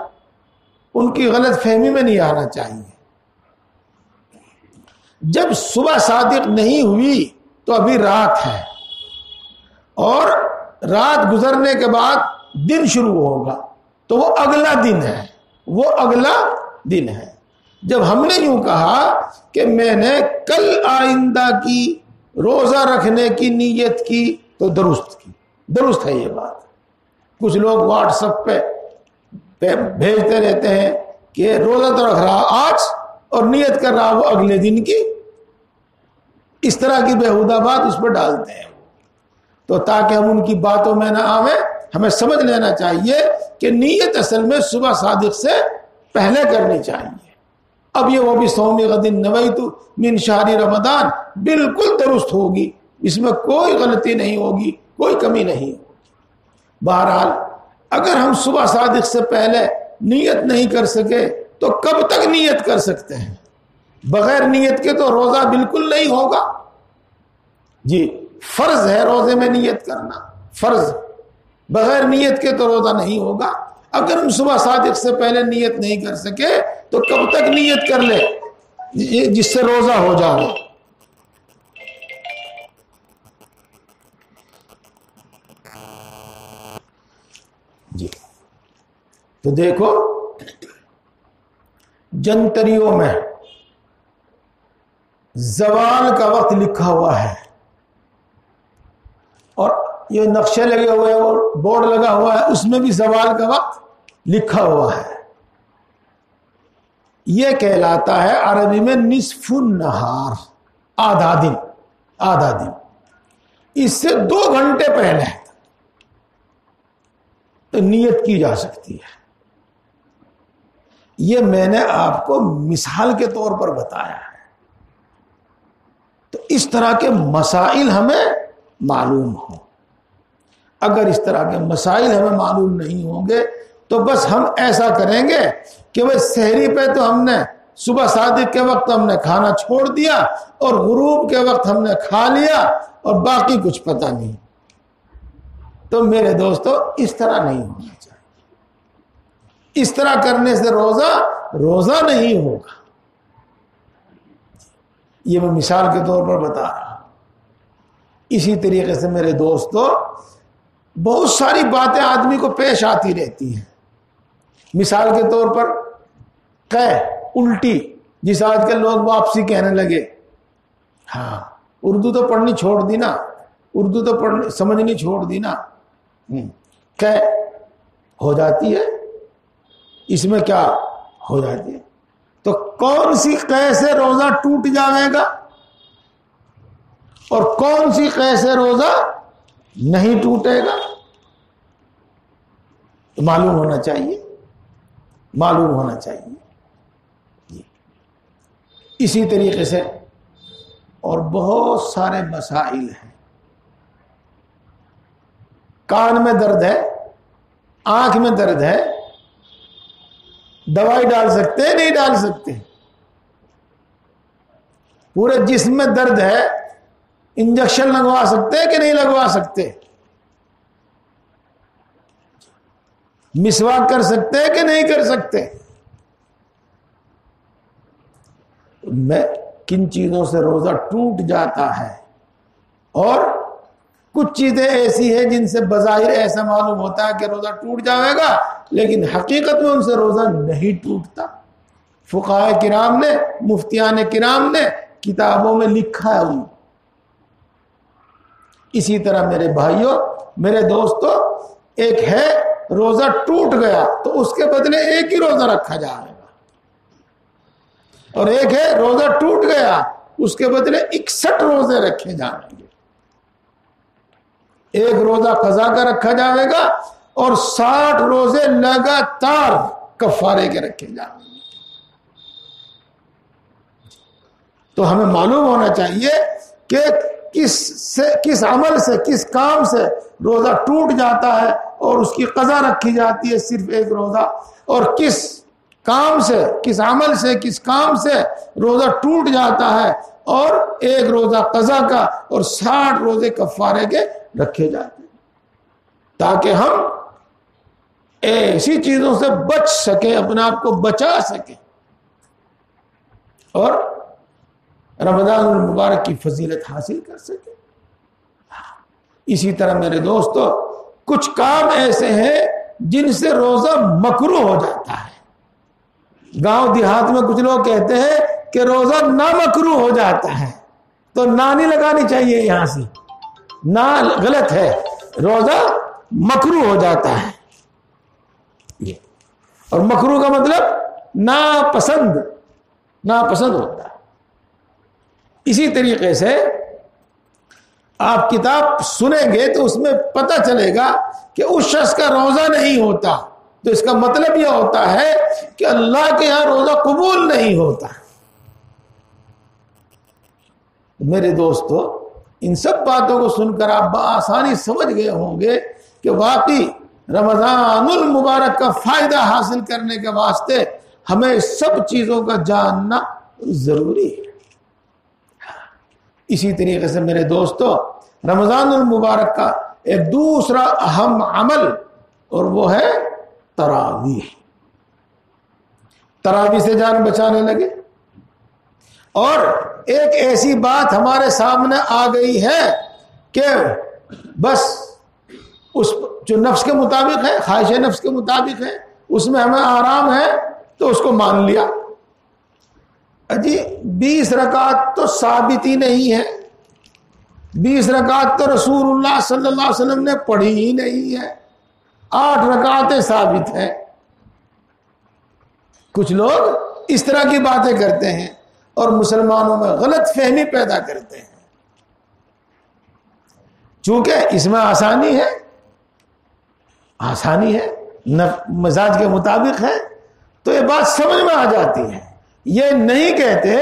ان کی غلط فہمی میں نہیں آنا چاہیے۔ جب صبح صادق نہیں ہوئی تو ابھی رات ہے، اور رات گزرنے کے بعد دن شروع ہوگا، تو وہ اگلا دن ہے، وہ اگلا دن ہے۔ جب ہم نے یوں کہا کہ میں نے کل آئندہ کی روزہ رکھنے کی نیت کی تو درست ہے یہ بات. کچھ لوگ واٹس ایپ پہ بھیجتے رہتے ہیں کہ روزہ تو رکھ رہا آج اور نیت کر رہا وہ اگلے دن کی. اس طرح کی بیہودہ بات اس پہ ڈالتے ہیں. تو تاکہ ہم ان کی باتوں میں نہ آویں ہمیں سمجھ لینا چاہیے کہ نیت اصل میں صبح صادق سے پہلے کرنی چاہیے. اب یہ وہ بھی صوم غد نویت من شہر رمضان بالکل درست ہوگی, اس میں کوئی غلطی نہیں ہوگی, کوئی کمی نہیں ہوگی. بہرحال اگر ہم صبح صادق سے پہلے نیت نہیں کر سکے تو کب تک نیت کر سکتے ہیں؟ بغیر نیت کے تو روزہ بالکل نہیں ہوگا. جی فرض ہے روزے میں نیت کرنا, فرض. بغیر نیت کے تو روزہ نہیں ہوگا. اگر ہم صبح صادق سے پہلے نیت نہیں کر سکے تو کب تک نیت کر لے جس سے روزہ ہو جائے. جی تو دیکھو جنتریوں میں زوال کا وقت لکھا ہوا ہے اور یہ نقشے لگے ہوئے ہیں اور بورڈ لگا ہوا ہے, اس میں بھی زوال کا وقت لکھا ہوا ہے. یہ کہلاتا ہے عربی میں نصف النہار, آدھا دن. آدھا دن اس سے 2 گھنٹے پہلے تو نیت کی جا سکتی ہے. یہ میں نے آپ کو مثال کے طور پر بتایا ہے. تو اس طرح کے مسائل ہمیں معلوم ہوں. اگر اس طرح کے مسائل ہمیں معلوم نہیں ہوں گے تو بس ہم ایسا کریں گے کہ وہ سحری پہ تو ہم نے صبح صادق کے وقت ہم نے کھانا چھوڑ دیا اور غروب کے وقت ہم نے کھا لیا اور باقی کچھ پتہ نہیں. تو میرے دوستو اس طرح نہیں ہونا چاہیے. اس طرح کرنے سے روزہ نہیں ہوگا. یہ میں مثال کے طور پر بتا رہا ہوں. اسی طریقے سے میرے دوستو بہت ساری باتیں آدمی کو پیش آتی رہتی ہیں. مثال کے طور پر الٹی, جس آج کل لوگ واپسی کہنے لگے. ہاں اردو تو پڑھنی چھوڑ دی نا, اردو تو پڑھنی سمجھنی چھوڑ دی نا. ہو جاتی ہے, اس میں کیا ہو جاتی ہے. تو کون سی قے سے روزہ ٹوٹ جائے گا اور کون سی قے سے روزہ نہیں ٹوٹے گا معلوم ہونا چاہیے. معلوم ہونا چاہیے. اسی طریقے سے اور بہت سارے مسائل ہیں. کان میں درد ہے, آنکھ میں درد ہے, دوائی ڈال سکتے ہیں نہیں ڈال سکتے؟ پورے جسم میں درد ہے, انجیکشن لگوا سکتے ہیں کہ نہیں لگوا سکتے؟ مسواک کر سکتے ہیں کہ نہیں کر سکتے؟ میں کن چیزوں سے روزہ ٹوٹ جاتا ہے اور کچھ چیزیں ایسی ہیں جن سے بظاہر ایسا معلوم ہوتا ہے کہ روزہ ٹوٹ جائے گا لیکن حقیقت میں ان سے روزہ نہیں ٹوٹتا. فقہاء کرام نے, مفتیان کرام نے کتابوں میں لکھا ہے. اسی طرح میرے بھائیوں, میرے دوستوں, ایک ہے روزہ ٹوٹ گیا تو اس کے بدلے ایک ہی روزہ رکھا جائے گا, اور ایک ہے روزہ ٹوٹ گیا اس کے بدلے 61 روزے رکھے جائیں گے. ایک روزہ قضا کا رکھا جائے گا اور 60 روزے لگاتار کفارے کے رکھے جائیں گے. تو ہمیں معلوم ہونا چاہیے کہ کس عمل سے, کس کام سے روزہ ٹوٹ جاتا ہے اور اس کی قضا رکھی جاتی ہے صرف ایک روزہ, اور کس کام سے, کس عمل سے, کس کام سے روزہ ٹوٹ جاتا ہے اور ایک روزہ قضا کا اور 60 روزے کفارے کے رکھے جاتے ہیں, تاکہ ہم ایسی چیزوں سے بچ سکیں, اپنے آپ کو بچا سکیں اور رمضان المبارک کی فضیلت حاصل کر سکیں. اسی طرح میرے دوستو کچھ کام ایسے ہیں جن سے روزہ مکروہ ہو جاتا ہے. گاؤں دیہات میں کچھ لوگ کہتے ہیں کہ روزہ نامکروہ ہو جاتا ہے, تو نا نہیں لگانی چاہیے یہاں سے، نا غلط ہے، روزہ مکروہ ہو جاتا ہے. اور مکروہ کا مطلب ناپسند ہوتا ہے. اسی طریقے سے آپ کتاب سنیں گے تو اس میں پتہ چلے گا کہ اس شخص کا روزہ نہیں ہوتا، تو اس کا مطلب یہ ہوتا ہے کہ اللہ کے یہاں روزہ قبول نہیں ہوتا. میرے دوستو، ان سب باتوں کو سن کر آپ بآسانی سمجھ گئے ہوں گے کہ واقعی رمضان المبارک کا فائدہ حاصل کرنے کے واسطے ہمیں سب چیزوں کا جاننا ضروری ہے. اسی طریقے سے میرے دوستو، رمضان المبارک کا ایک دوسرا اہم عمل اور وہ ہے تراویح. تراویح سے جان بچانے لگے. اور ایک ایسی بات ہمارے سامنے آ گئی ہے کہ بس اس جو نفس کے مطابق ہے، خواہش نفس کے مطابق ہے، اس میں ہمیں آرام ہے تو اس کو مان لیا. جی 20 رکعت تو ثابت ہی نہیں ہے، 20 رکعت تو رسول اللہ صلی اللہ علیہ وسلم نے پڑھی ہی نہیں ہے، 8 رکعتیں ثابت ہیں. کچھ لوگ اس طرح کی باتیں کرتے ہیں اور مسلمانوں میں غلط فہمی پیدا کرتے ہیں. چونکہ اس میں آسانی ہے، مزاج کے مطابق ہے، تو یہ بات سمجھ میں آ جاتی ہے. یہ نہیں کہتے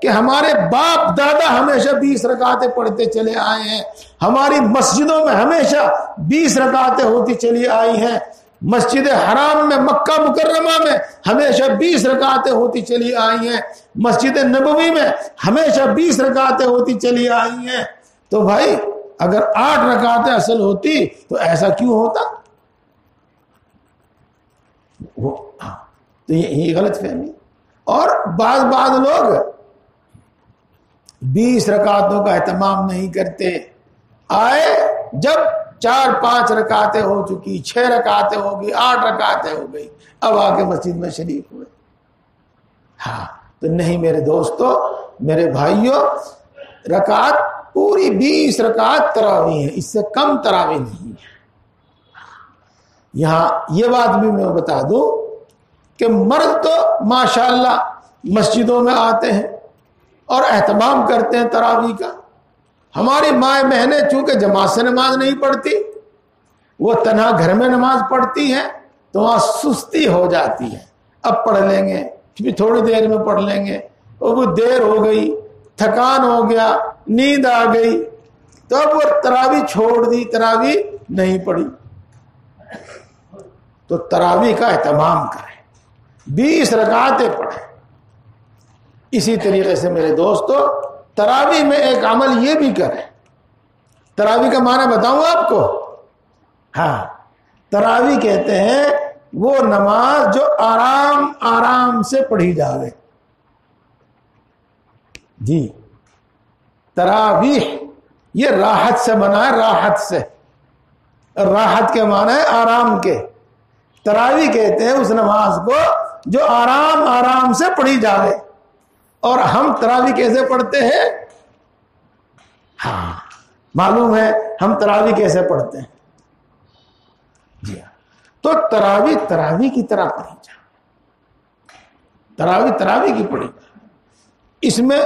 کہ ہمارے باپ دادا ہمیشہ 20 رکعتیں پڑھتے چلے آئے ہیں، ہماری مسجدوں میں ہمیشہ 20 رکعتیں ہوتی چلی آئی ہیں، مسجد حرام میں مکہ مکرمہ میں ہمیشہ 20 رکعتیں ہوتی چلی آئی ہیں، مسجد نبوی میں ہمیشہ 20 رکعتیں ہوتی چلی آئی ہیں. تو بھائی اگر 8 رکعتیں اصل ہوتی تو ایسا کیوں ہوتا؟ تو یہ غلط فہمی. اور بعض لوگ 20 رکعتوں کا اہتمام نہیں کرتے. آئے جب 4-5 رکعتیں ہو چکی، 6 رکعتیں ہو گئی، 8 رکعتیں ہو گئی، اب آ کے مسجد میں شریک ہوئے. تو نہیں میرے دوستو، میرے بھائیوں، رکعت پوری 20 رکعت تراویح ہے، اس سے کم تراویح نہیں ہے. یہاں یہ بات بھی میں بتا دوں کہ مرد تو ماشاءاللہ مسجدوں میں آتے ہیں اور اہتمام کرتے ہیں تراویح کا. ہماری مائیں بہنیں چونکہ جماعت سے نماز نہیں پڑھتی، وہ تنہا گھر میں نماز پڑھتی ہیں، تو وہاں سستی ہو جاتی ہے. اب پڑھ لیں گے، پھر تھوڑی دیر میں پڑھ لیں گے، اور وہ دیر ہو گئی، تھکان ہو گیا، نیند آ گئی، تو اب وہ تراویح چھوڑ دی، تراویح نہیں پڑھی. تو تراویح کا اہتمام کریں، 20 رکعتیں پڑھیں. اسی طریقے سے میرے دوستو، تراویح میں ایک عمل یہ بھی کریں. تراویح کا معنی بتاؤں آپ کو؟ تراویح کہتے ہیں وہ نماز جو آرام آرام سے پڑھی جاوے. جی تراویح یہ راحت سے بنا ہے، راحت سے. راحت کے معنی ہے آرام کے. تراویح کہتے ہیں اس نماز کو جو آرام آرام سے پڑھی جاوے. اور ہم تراویح کیسے پڑھتے ہیں؟ معلوم ہے ہم تراویح کیسے پڑھتے ہیں. جی تو تراویح کی طرح پڑھی جائے، تراویح کی پڑھی جائے. اس میں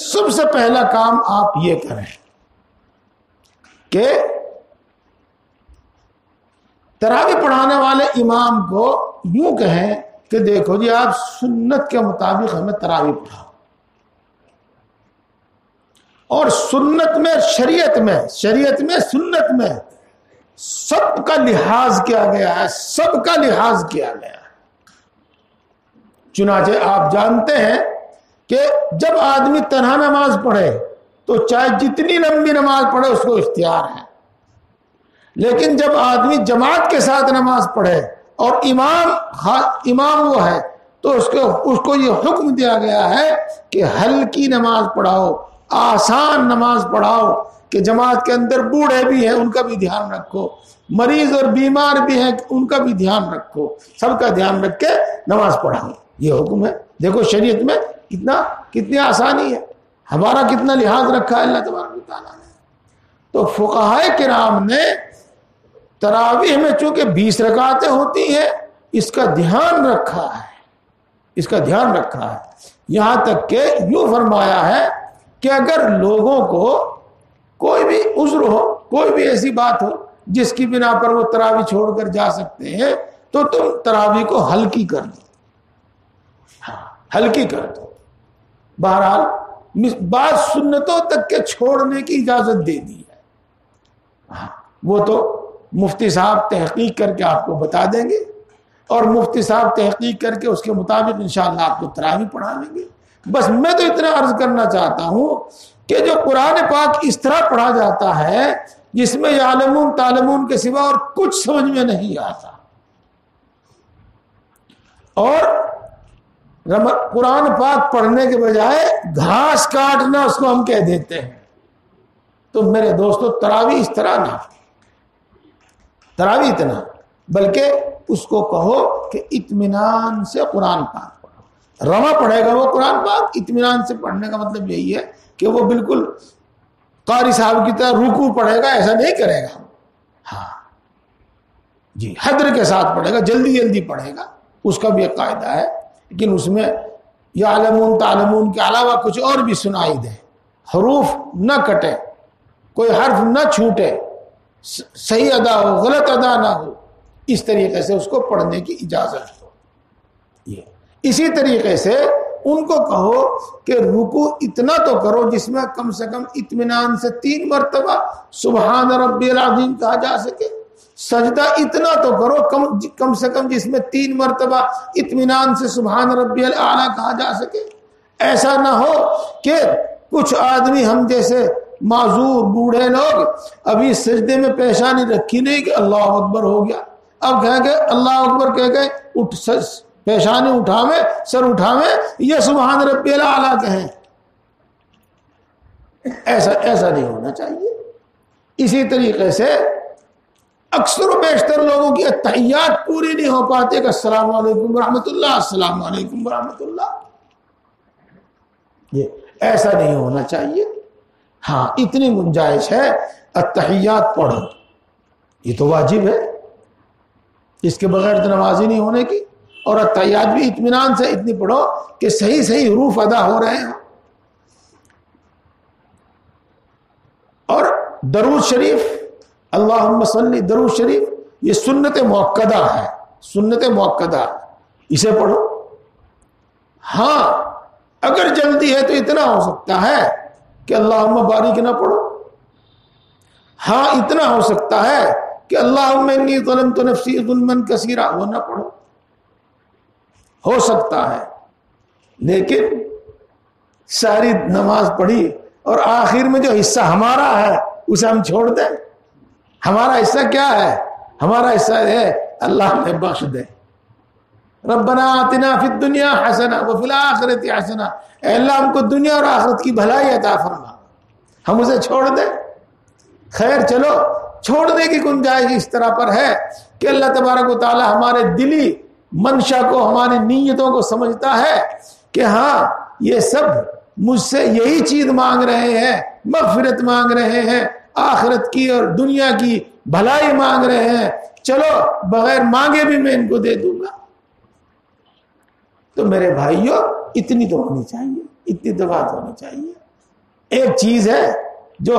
سب سے پہلا کام آپ یہ کریں کہ تراویح پڑھانے والے امام کو یوں کہیں کہ دیکھو جی آپ سنت کے مطابق ہمیں تراویح پڑھاؤ. اور سنت میں شریعت میں سنت میں سب کا لحاظ کیا گیا ہے، سب کا لحاظ کیا گیا ہے. چنانچہ آپ جانتے ہیں کہ جب آدمی تنہا نماز پڑھے تو چاہے جتنی لمبی نماز پڑھے اس کو اختیار ہے، لیکن جب آدمی جماعت کے ساتھ نماز پڑھے اور امام وہ ہے تو اس کو یہ حکم دیا گیا ہے کہ ہلکی نماز پڑھاؤ، آسان نماز پڑھاؤ، کہ جماعت کے اندر بوڑھے بھی ہیں ان کا بھی دھیان رکھو، مریض اور بیمار بھی ہیں ان کا بھی دھیان رکھو، سب کا دھیان رکھ کے نماز پڑھاؤ. یہ حکم ہے. دیکھو شریعت میں کتنی آسانی ہے. ہمارا کتنا لحاظ رکھا ہے اللہ تبارک و تعالیٰ نے. تو فقہائے کرام نے تراویح میں چونکہ 20 رکعتیں ہوتی ہیں اس کا دھیان رکھا ہے، اس کا دھیان رکھا ہے. یہاں تک کہ یوں فرمایا ہے کہ اگر لوگوں کو کوئی بھی عذر ہو، کوئی بھی ایسی بات ہو جس کی بنا پر وہ تراویح چھوڑ کر جا سکتے ہیں تو تم تراویح کو ہلکی کر دو. ہاں ہلکی کر دو. بہرحال بعض سنتوں تک کے چھوڑنے کی اجازت دے دی ہے. ہاں وہ تو مفتی صاحب تحقیق کر کے آپ کو بتا دیں گے اور مفتی صاحب تحقیق کر کے اس کے مطابق انشاءاللہ آپ کو تراویح پڑھا لیں گے. بس میں تو اتنا عرض کرنا چاہتا ہوں کہ جو قرآن پاک اس طرح پڑھا جاتا ہے جس میں یعلمون تعلمون کے سوا اور کچھ سمجھ میں نہیں آتا، اور قرآن پاک پڑھنے کے بجائے گھاس کاٹنا اس کو ہم کہہ دیتے ہیں. تو میرے دوستو تراویح اس طرح نہ، تراویح اتنا، بلکہ اس کو کہو کہ اطمینان سے قرآن پاک پڑھو. رواں پڑھے گا وہ قرآن پاک، اطمینان سے پڑھنے کا مطلب یہی ہے کہ وہ بالکل قاری صاحب کی طرح رکوع پڑھے گا، ایسا نہیں کرے گا. ہاں جی حذر کے ساتھ پڑھے گا، جلدی جلدی پڑھے گا، اس کا بھی ایک قاعدہ ہے. لیکن اس میں یعلمون تعلمون کے علاوہ کچھ اور بھی سنائی دے، حروف نہ کٹے، کوئی حرف نہ چھوٹے، صحیح ادا ہو غلط ادا نہ ہو، اس طریقے سے اس کو پڑھنے کی اجازت ہو. یہ اسی طریقے سے ان کو کہو کہ رکوع اتنا تو کرو جس میں کم سے کم اطمینان سے 3 مرتبہ سبحان ربی العظیم کہا جا سکے. سجدہ اتنا تو کرو کم سے کم جس میں 3 مرتبہ اطمینان سے سبحان ربی الاعلیٰ کہا جا سکے. ایسا نہ ہو کہ کچھ آدمی ہم جیسے معذور بوڑھے لوگ ابھی سجدے میں پیشانی رکھی نہیں کہ اللہ اکبر ہو گیا، اب کہیں گے اللہ اکبر کہہ گئے اٹھ پیشانی اٹھاویں سر اٹھاویں یہ سبحان ربی الاعلیٰ کہیں. ایسا نہیں ہونا چاہیے. اسی طریقے سے اکثر و بیشتر لوگوں کی تحیات پوری نہیں ہو پاتے کہ السلام علیکم ورحمۃ اللہ، السلام علیکم ورحمۃ اللہ. یہ ایسا نہیں ہونا چاہیے. ہاں اتنی گنجائش ہے التحیات پڑھو، یہ تو واجب ہے، اس کے بغیر تو نماز ہی نہیں ہونے کی. اور التحیات بھی اطمینان سے اتنی پڑھو کہ صحیح صحیح حروف ادا ہو رہے ہیں. اور درود شریف اللہم صلی، درود شریف یہ سنت مؤکدہ ہے، سنت مؤکدہ، اسے پڑھو. ہاں اگر جلدی ہے تو اتنا ہو سکتا ہے کہ اللہم بارک نہ پڑھو. ہاں اتنا ہو سکتا ہے کہ اللہم انی ظلمت نفسی ظلما کثیرا وہ نہ پڑھو، ہو سکتا ہے. لیکن ساری نماز پڑھی اور آخر میں جو حصہ ہمارا ہے اسے ہم چھوڑ دیں. ہمارا حصہ کیا ہے؟ ہمارا حصہ ہے اللہ نے بخش دے. ربنا آتنا فی الدنیا حسنہ وفی الآخرۃ حسنہ، اے اللہ ہم کو دنیا اور آخرت کی بھلائی عطا فرما. ہم اسے چھوڑ دیں. خیر چلو چھوڑنے کی گنجائش اس طرح پر ہے کہ اللہ تبارک و تعالی ہمارے دلی منشا کو، ہماری نیتوں کو سمجھتا ہے کہ ہاں یہ سب مجھ سے یہی چیز مانگ رہے ہیں، مغفرت مانگ رہے ہیں، آخرت کی اور دنیا کی بھلائی مانگ رہے ہیں، چلو بغیر مانگے بھی میں ان کو دے دوں گا. تو میرے بھائیوں اتنی تو ہونی چاہیے، اتنی تو بات ہونی چاہیے. ایک چیز ہے جو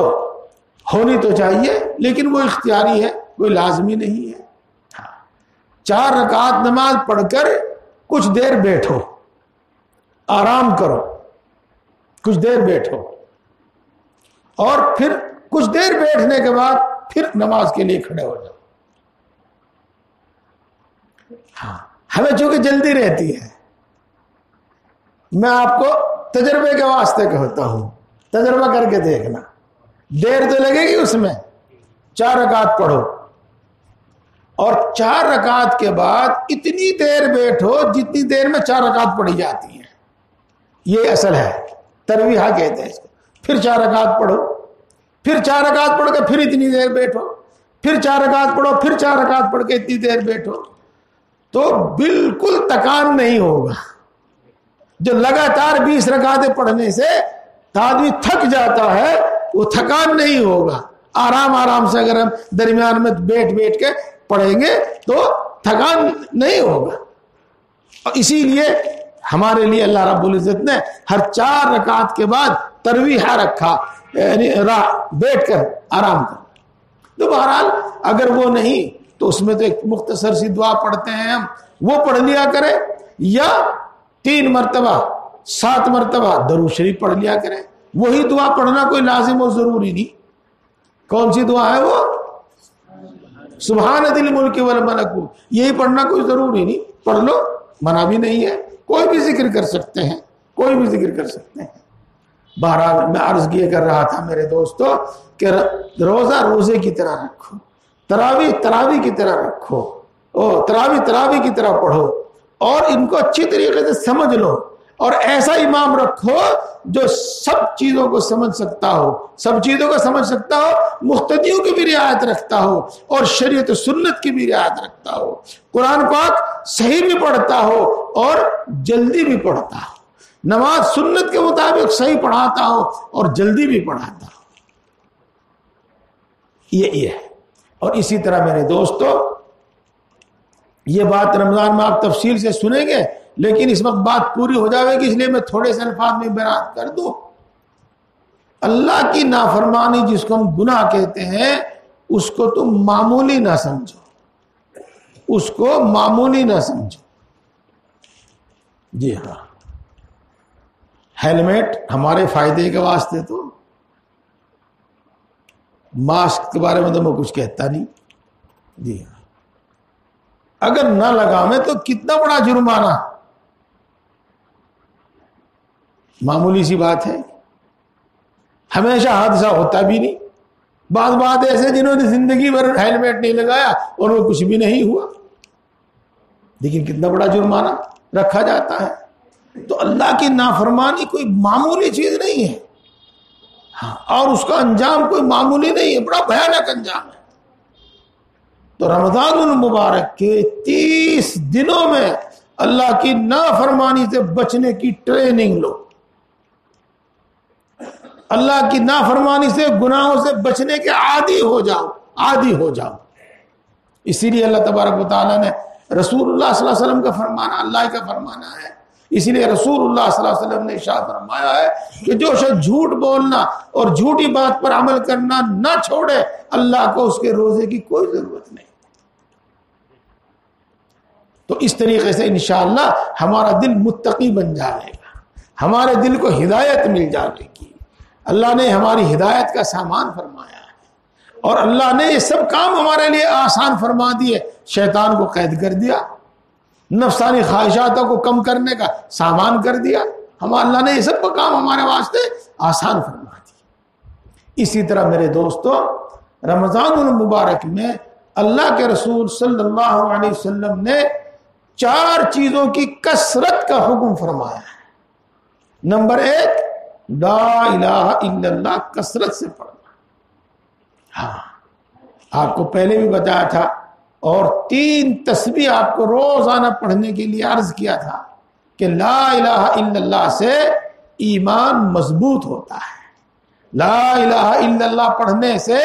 ہونی تو چاہیے لیکن وہ اختیاری ہے، کوئی لازمی نہیں ہے. 4 رکعت نماز پڑھ کر کچھ دیر بیٹھو، آرام کرو، کچھ دیر بیٹھو، اور پھر کچھ دیر بیٹھنے کے بعد پھر نماز کے لیے کھڑے ہو جاؤ. ہاں ہمیں چونکہ جلدی رہتی ہے، میں آپ کو تجربے کے واسطے کہتا ہوں، تجربہ کر کے دیکھنا، دیر تو لگے گی اس میں. 4 رکعت پڑھو اور 4 رکعت کے بعد اتنی دیر بیٹھو جتنی دیر میں 4 رکعت پڑھی جاتی ہیں. یہ اصل ہے، ترویحہ کہتے ہیں اس کو. پھر 4 رکعت پڑھو، پھر 4 رکعت پڑھ کے پھر اتنی دیر بیٹھو، پھر 4 رکعت پڑھو، پھر 4 رکعت پڑھ کے اتنی دیر بیٹھو، تو بالکل تکان نہیں ہوگا. جو لگاتار 20 رکعتیں پڑھنے سے آدمی تھک جاتا ہے وہ تھکان نہیں ہوگا. آرام آرام سے اگر ہم درمیان میں بیٹھ بیٹھ کے پڑھیں گے تو تھکان نہیں ہوگا. اور اسی لیے ہمارے لیے اللہ رب العزت نے ہر 4 رکعت کے بعد ترویح رکھا، یعنی بیٹھ کر آرام کر. تو بہرحال اگر وہ نہیں تو اس میں تو ایک مختصر سی دعا پڑھتے ہیں ہم، وہ پڑھ لیا کرے، یا 3 مرتبہ 7 مرتبہ درود شریف پڑھ لیا کرے. وہی دعا پڑھنا کوئی لازم و ضروری نہیں. کون سی دعا ہے وہ؟ سبحان ذی الملک والملکوت. یہی پڑھنا کوئی ضروری نہیں، پڑھ لو، منع بھی نہیں ہے. کوئی بھی ذکر کر سکتے ہیں، کوئی بھی ذکر کر سکتے ہیں. بہرحال میں عرض کیے کر رہا تھا میرے دوستو کہ روزہ روزے کی طرح رکھو، تراویح تراویح کی طرح رکھو، اور تراویح کی طرح پڑھو، اور ان کو اچھی طریقے سے سمجھ لو. اور ایسا امام رکھو جو سب چیزوں کو سمجھ سکتا ہو، سب چیزوں کو سمجھ سکتا ہو، مقتدیوں کی بھی رعایت رکھتا ہو، اور شریعت و سنت کی بھی رعایت رکھتا ہو، قرآن پاک صحیح بھی پڑھتا ہو اور جلدی بھی پڑھتا ہو، نماز سنت کے مطابق صحیح پڑھاتا ہو اور جلدی بھی پڑھاتا ہو. یہ ہے. اور اسی طرح میرے دوستو یہ بات رمضان میں آپ تفصیل سے سنیں گے، لیکن اس وقت بات پوری ہو جائے گی، اس لیے میں تھوڑے سے الفاظ میں بیان کر دوں. اللہ کی نافرمانی جس کو ہم گناہ کہتے ہیں اس کو تم معمولی نہ سمجھو، اس کو معمولی نہ سمجھو. جی ہاں، ہیلمٹ ہمارے فائدے کے واسطے، تو ماسک کے بارے میں تو میں کچھ کہتا نہیں. جی ہاں، اگر نہ لگاویں تو کتنا بڑا جرمانہ، معمولی سی بات ہے. ہمیشہ حادثہ ہوتا بھی نہیں، بعض بات ایسے جنہوں نے زندگی بھر ہیلمٹ نہیں لگایا اور وہ کچھ بھی نہیں ہوا، لیکن کتنا بڑا جرمانہ رکھا جاتا ہے. تو اللہ کی نافرمانی کوئی معمولی چیز نہیں ہے، ہاں، اور اس کا انجام کوئی معمولی نہیں ہے، بڑا بھیانک انجام ہے. تو رمضان المبارک کے 30 دنوں میں اللہ کی نافرمانی سے بچنے کی ٹریننگ لو، اللہ کی نافرمانی سے، گناہوں سے بچنے کے عادی ہو جاؤ، عادی ہو جاؤ. اسی لیے اللہ تبارک و تعالیٰ نے رسول اللہ صلی اللہ علیہ وسلم کا فرمانا، اللہ کا فرمانا ہے، اسی لیے رسول اللہ صلی اللہ علیہ وسلم نے ارشاد فرمایا ہے کہ جو شخص جھوٹ بولنا اور جھوٹی بات پر عمل کرنا نہ چھوڑے، اللہ کو اس کے روزے کی کوئی ضرورت نہیں. تو اس طریقے سے انشاءاللہ ہمارا دل متقی بن جائے گا، ہمارے دل کو ہدایت مل جائے گی. اللہ نے ہماری ہدایت کا سامان فرمایا ہے، اور اللہ نے یہ سب کام ہمارے لیے آسان فرما دیے. شیطان کو قید کر دیا، نفسانی خواہشاتوں کو کم کرنے کا سامان کر دیا. اللہ نے یہ سب کام ہمارے واسطے آسان فرما دیا. اسی طرح میرے دوستو رمضان المبارک میں اللہ کے رسول صلی اللہ علیہ وسلم نے 4 چیزوں کی کثرت کا حکم فرمایا ہے. نمبر 1، لا الہ الا اللہ کثرت سے پڑھنا. ہاں، آپ کو پہلے بھی بتایا تھا، اور 3 تسبیح آپ کو روزانہ پڑھنے کے لیے عرض کیا تھا کہ لا الہ الا اللہ سے ایمان مضبوط ہوتا ہے. لا الہ الا اللہ پڑھنے سے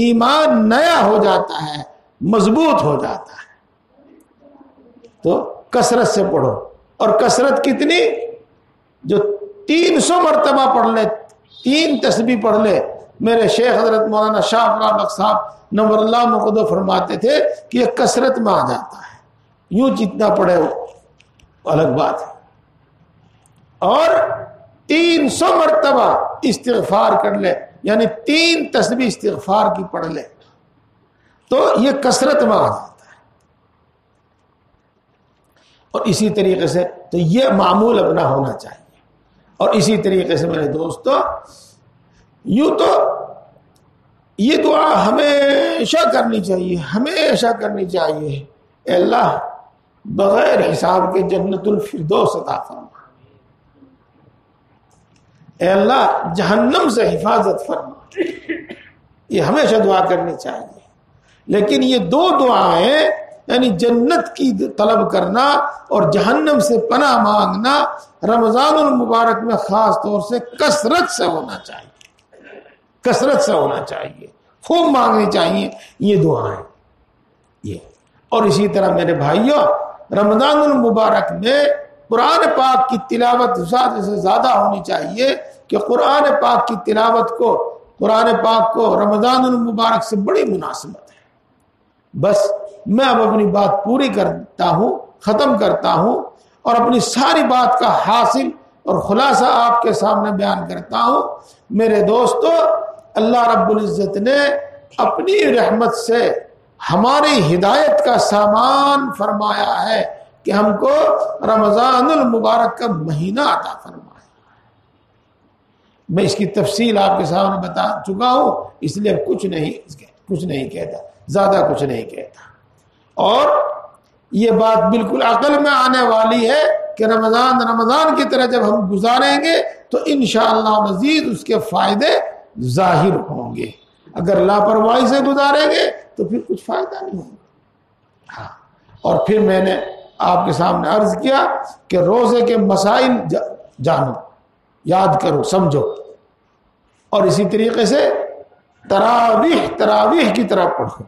ایمان نیا ہو جاتا ہے، مضبوط ہو جاتا ہے. تو کثرت سے پڑھو. اور کثرت کتنی؟ جو 300 مرتبہ پڑھ لے، 3 تسبیح پڑھ لے. میرے شیخ حضرت مولانا شاہ فراق صاحب نور اللہ مقدو فرماتے تھے کہ یہ کثرت میں آ جاتا ہے. یوں جتنا پڑھے وہ الگ بات ہے. اور 300 مرتبہ استغفار کر لے، یعنی 3 تسبیح استغفار کی پڑھ لے، تو یہ کثرت میں آ جاتا ہے. اور اسی طریقے سے تو یہ معمول اپنا ہونا چاہیے. اور اسی طریقے سے میرے دوستو یوں تو یہ دعا ہمیشہ کرنی چاہیے، ہمیشہ کرنی چاہیے. اے اللہ بغیر حساب کے جنت الفردوس عطا فرما. اے اللہ جہنم سے حفاظت فرما. یہ ہمیشہ دعا کرنی چاہیے. لیکن یہ 2 دعائیں یعنی جنت کی طلب کرنا اور جہنم سے پناہ مانگنا رمضان المبارک میں خاص طور سے کثرت سے ہونا چاہیے، کثرت سے ہونا چاہیے، خوب مانگنی چاہیے یہ دعائیں یہ۔ اور اسی طرح میرے بھائیوں، رمضان المبارک میں قرآن پاک کی تلاوت زیادہ سے زیادہ ہونی چاہیے کہ قرآن پاک کی تلاوت کو، قرآن پاک کو رمضان المبارک سے بڑی مناسبت ہے۔ بس میں اب اپنی بات پوری کرتا ہوں، ختم کرتا ہوں اور اپنی ساری بات کا حاصل اور خلاصہ آپ کے سامنے بیان کرتا ہوں۔ میرے دوستو، اللہ رب العزت نے اپنی رحمت سے ہماری ہدایت کا سامان فرمایا ہے کہ ہم کو رمضان المبارک کا مہینہ عطا فرمایا۔ میں اس کی تفصیل آپ کے سامنے بتا چکا ہوں، اس لیے کچھ نہیں کہتا، زیادہ کچھ نہیں کہتا۔ اور یہ بات بالکل عقل میں آنے والی ہے کہ رمضان کی طرح جب ہم گزاریں گے تو انشاءاللہ مزید اس کے فائدے ظاہر ہوں گے۔ اگر لاپرواہی سے گزاریں گے تو پھر کچھ فائدہ نہیں ہوگا۔ ہاں، اور پھر میں نے آپ کے سامنے عرض کیا کہ روزے کے مسائل جانو، یاد کرو، سمجھو، اور اسی طریقے سے تراویح کی طرح پڑھو،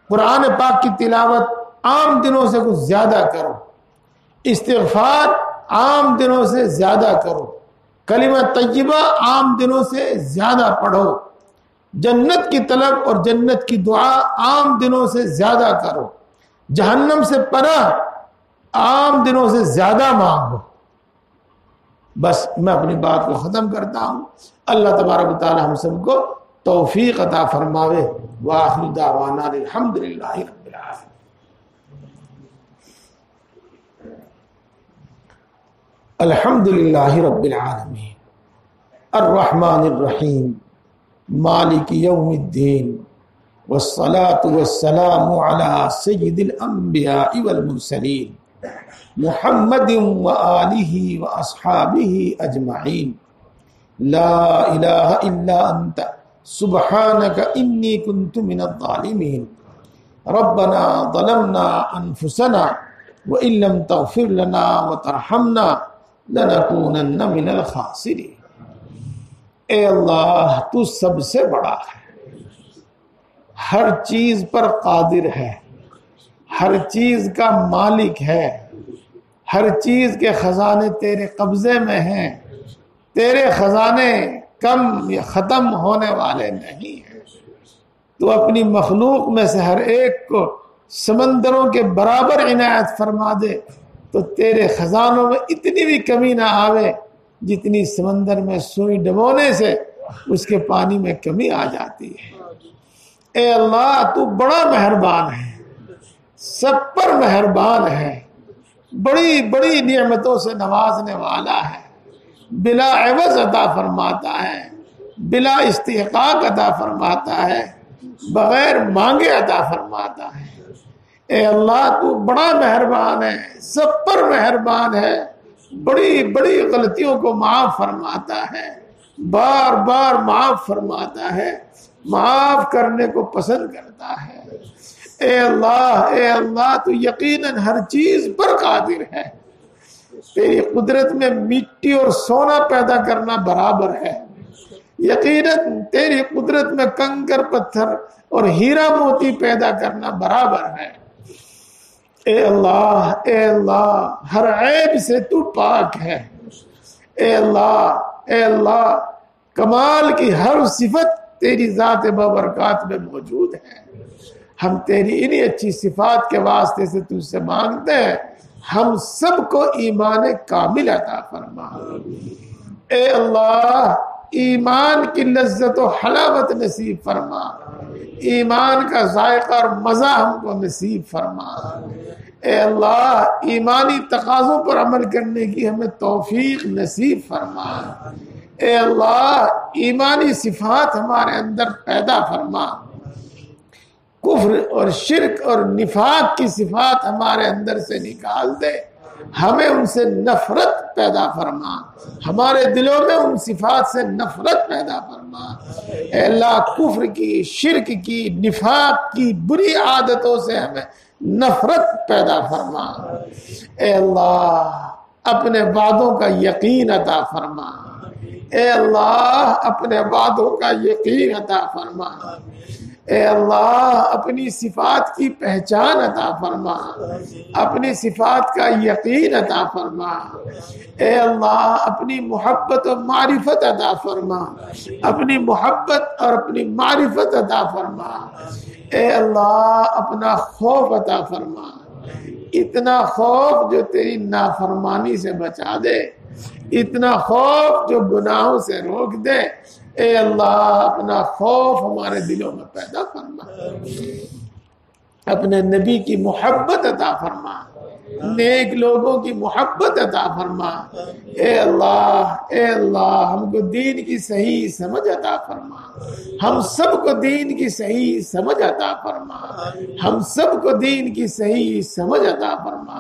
قرآن پاک کی تلاوت عام دنوں سے کچھ زیادہ کرو، استغفار عام دنوں سے زیادہ کرو، کلمہ طیبہ عام دنوں سے زیادہ پڑھو، جنت کی طلب اور جنت کی دعا عام دنوں سے زیادہ کرو، جہنم سے پناہ عام دنوں سے زیادہ مانگو۔ بس میں اپنی بات کو ختم کرتا ہوں۔ اللہ تبارک و تعالی ہم سب کو توفیق عطا فرماوے۔ وآخر دعوانا الحمدللہ رب العالمین۔ الحمدللہ رب العالمین الرحمن الرحیم مالک یوم الدین والصلاة والسلام علی سید الانبیاء والمرسلین محمد وآلہ واصحابہ اجمعین۔ لا الہ الا انت سبحانک انی کنت من الظالمین۔ ربنا ظلمنا انفسنا وان لم تغفر لنا وترحمنا لنکونن من الخاسرین۔ اے اللہ، تو سب سے بڑا ہے، ہر چیز پر قادر ہے، ہر چیز کا مالک ہے، ہر چیز کے خزانے تیرے قبضے میں ہیں، تیرے خزانے کم یا ختم ہونے والے نہیں ہیں۔ تو اپنی مخلوق میں سے ہر ایک کو سمندروں کے برابر عنایت فرما دے تو تیرے خزانوں میں اتنی بھی کمی نہ آوے جتنی سمندر میں سوئی ڈبونے سے اس کے پانی میں کمی آ جاتی ہے۔ اے اللہ، تو بڑا مہربان ہے، سب پر مہربان ہے، بڑی بڑی نعمتوں سے نوازنے والا ہے، بلا عوض عطا فرماتا ہے، بلا استحقاق عطا فرماتا ہے، بغیر مانگے عطا فرماتا ہے۔ اے اللہ، تو بڑا مہربان ہے، سب پر مہربان ہے، بڑی بڑی غلطیوں کو معاف فرماتا ہے، بار بار معاف فرماتا ہے، معاف کرنے کو پسند کرتا ہے۔ اے اللہ، تو یقیناً ہر چیز پر قادر ہے، تیری قدرت میں مٹی اور سونا پیدا کرنا برابر ہے، یقیناً تیری قدرت میں کنکر پتھر اور ہیرا موتی پیدا کرنا برابر ہے۔ اے اللہ، ہر عیب سے تو پاک ہے۔ اے اللہ، کمال کی ہر صفت تیری ذات بابرکات میں موجود ہے۔ ہم تیری انہی اچھی صفات کے واسطے سے تجھ سے مانگتے ہیں، ہم سب کو ایمان کامل عطا فرما۔ اے اللہ، ایمان کی لذت و حلاوت نصیب فرما، ایمان کا ذائقہ اور مزہ ہم کو نصیب فرما۔ اے اللہ، ایمانی تقاضوں پر عمل کرنے کی ہمیں توفیق نصیب فرما۔ اے اللہ، ایمانی صفات ہمارے اندر پیدا فرما، کفر اور شرک اور نفاق کی صفات ہمارے اندر سے نکال دے، ہمیں ان سے نفرت پیدا فرما، ہمارے دلوں میں ان صفات سے نفرت پیدا فرما۔ اے اللہ، کفر کی، شرک کی، نفاق کی بری عادتوں سے ہمیں نفرت پیدا فرما۔ اے اللہ اپنے وعدوں کا یقین عطا فرما۔ اے اللہ اپنے وعدوں کا یقین عطا فرما۔ اے اللہ اپنی صفات کی پہچان عطا فرما، اپنی صفات کا یقین عطا فرما۔ اے اللہ اپنی محبت و معرفت عطا فرما، اپنی محبت اور اپنی معرفت عطا فرما۔ اے اللہ اپنا خوف عطا فرما، اتنا خوف جو تیری نافرمانی سے بچا دے، اتنا خوف جو گناہوں سے روک دے۔ اے اللہ اپنا خوف ہمارے دلوں میں پیدا فرما، اپنے نبی کی محبت عطا فرما، نیک لوگوں کی محبت عطا فرما۔ اے اللہ ہم کو دین کی صحیح سمجھ عطا فرما، ہم سب کو دین کی صحیح سمجھ عطا فرما، ہم سب کو دین کی صحیح سمجھ عطا فرما۔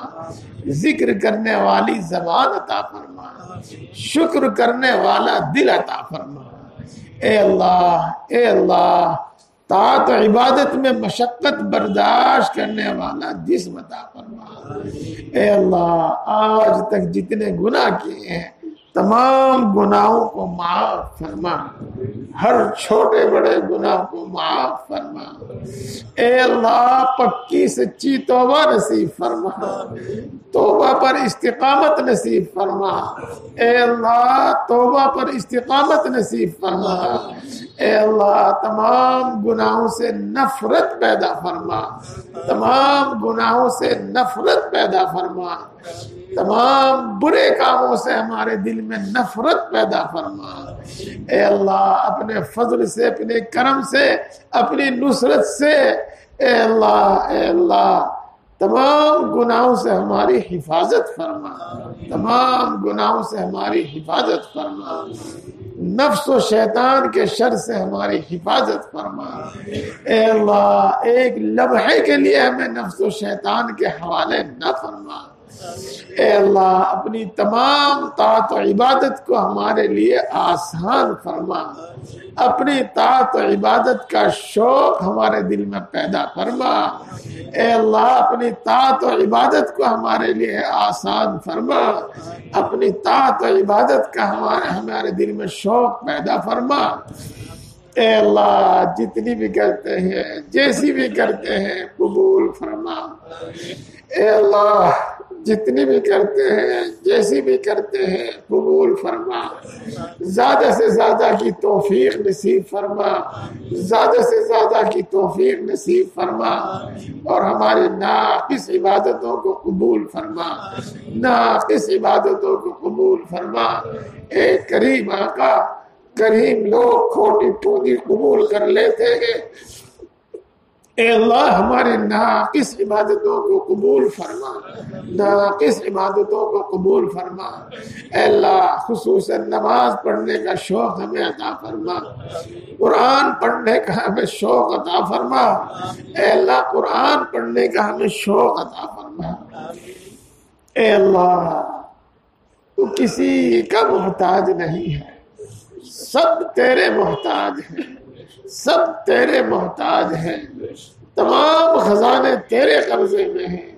ذکر کرنے والی زبان عطا فرما، شکر کرنے والا دل عطا فرما۔ اے اللہ طاعت و عبادت میں مشقت برداشت کرنے والا جسم عطا فرما۔ اے اللہ آج تک جتنے گناہ کیے ہیں تمام گناہوں کو معاف فرما، ہر چھوٹے بڑے گناہ کو معاف فرما۔ اے اللہ پکی سچی توبہ نصیب فرما، توبہ پر استقامت نصیب فرما۔ اے اللہ توبہ پر استقامت نصیب فرما۔ اے اللہ تمام گناہوں سے نفرت پیدا فرما، تمام گناہوں سے نفرت پیدا فرما، تمام برے کاموں سے ہمارے دل میں نفرت پیدا فرما۔ اے اللہ اپنے فضل سے، اپنے کرم سے، اپنی نصرت سے اے اللہ تمام گناہوں سے ہماری حفاظت فرما، تمام گناہوں سے ہماری حفاظت فرما، نفس و شیطان کے شر سے ہماری حفاظت فرما۔ اے اللہ ایک لمحے کے لیے ہمیں نفس و شیطان کے حوالے نہ فرما۔ اے اللہ اپنی تمام طاعت و عبادت کو ہمارے لیے آسان فرما، اپنی طاعت و عبادت کا شوق ہمارے دل میں پیدا فرما۔ اے اللہ اپنی طاعت و عبادت کو ہمارے لیے آسان فرما، اپنی طاعت و عبادت کا ہمارے دل میں شوق پیدا فرما۔ اے اللہ جتنی بھی کرتے ہیں، جیسی بھی کرتے ہیں قبول فرما۔ اے اللہ جتنی بھی کرتے ہیں، جیسی بھی کرتے ہیں قبول فرما۔ زیادہ سے زیادہ کی توفیق نصیب فرما، زیادہ سے زیادہ کی توفیق نصیب فرما، اور ہماری ناقص عبادتوں کو قبول فرما، ناقص عبادتوں کو قبول فرما۔ اے کریم آقا، کریم لوگ کھوٹی پونجی قبول کر لیتے ہیں، اے اللہ ہماری ناقص عبادتوں کو قبول فرما، ناقص عبادتوں کو قبول فرما۔ اے اللہ خصوصاً نماز پڑھنے کا شوق ہمیں عطا فرما، قرآن پڑھنے کا ہمیں شوق عطا فرما۔ اے اللہ قرآن پڑھنے کا ہمیں شوق عطا فرما۔ اے اللہ تو کسی کا محتاج نہیں ہے، سب تیرے محتاج ہیں، سب تیرے محتاج ہیں، تمام خزانے تیرے قبضے میں ہیں،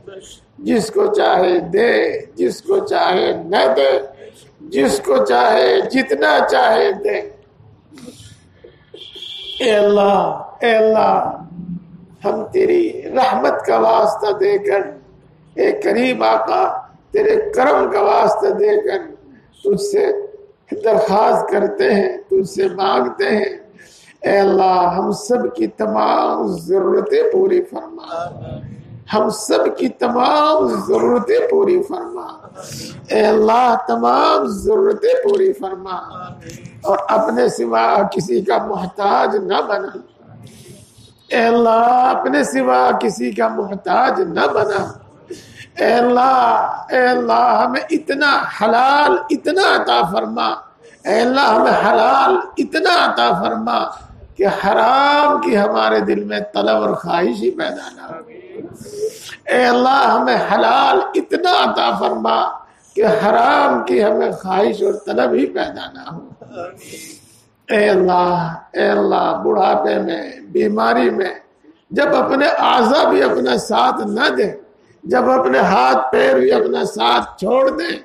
جس کو چاہے دے، جس کو چاہے نہ دے، جس کو چاہے جتنا چاہے دے۔ اے اللہ ہم تیری رحمت کا واسطہ دے کر، اے کریم آقا تیرے کرم کا واسطہ دے کر تجھ سے درخواست کرتے ہیں، تجھ سے مانگتے ہیں۔ اے اللہ ہم سب کی تمام ضرورتیں پوری فرما، ہم سب کی تمام ضرورتیں پوری فرما۔ اے اللہ تمام ضرورتیں پوری فرما، اور اپنے سوا کسی کا محتاج نہ بنا۔ اے اللہ اپنے سوا کسی کا محتاج نہ بنا۔ اے اللہ ہمیں اتنا حلال اتنا عطا فرما، اے اللہ ہمیں حلال اتنا عطا فرما کہ حرام کی ہمارے دل میں طلب اور خواہش ہی پیدا نہ ہو۔ اے اللہ ہمیں حلال اتنا عطا فرما کہ حرام کی ہمیں خواہش اور طلب ہی پیدا نہ ہو۔ اے اللہ بڑھاپے میں، بیماری میں، جب اپنے اعضاء بھی اپنا ساتھ نہ دیں، جب اپنے ہاتھ پیر بھی اپنا ساتھ چھوڑ دیں،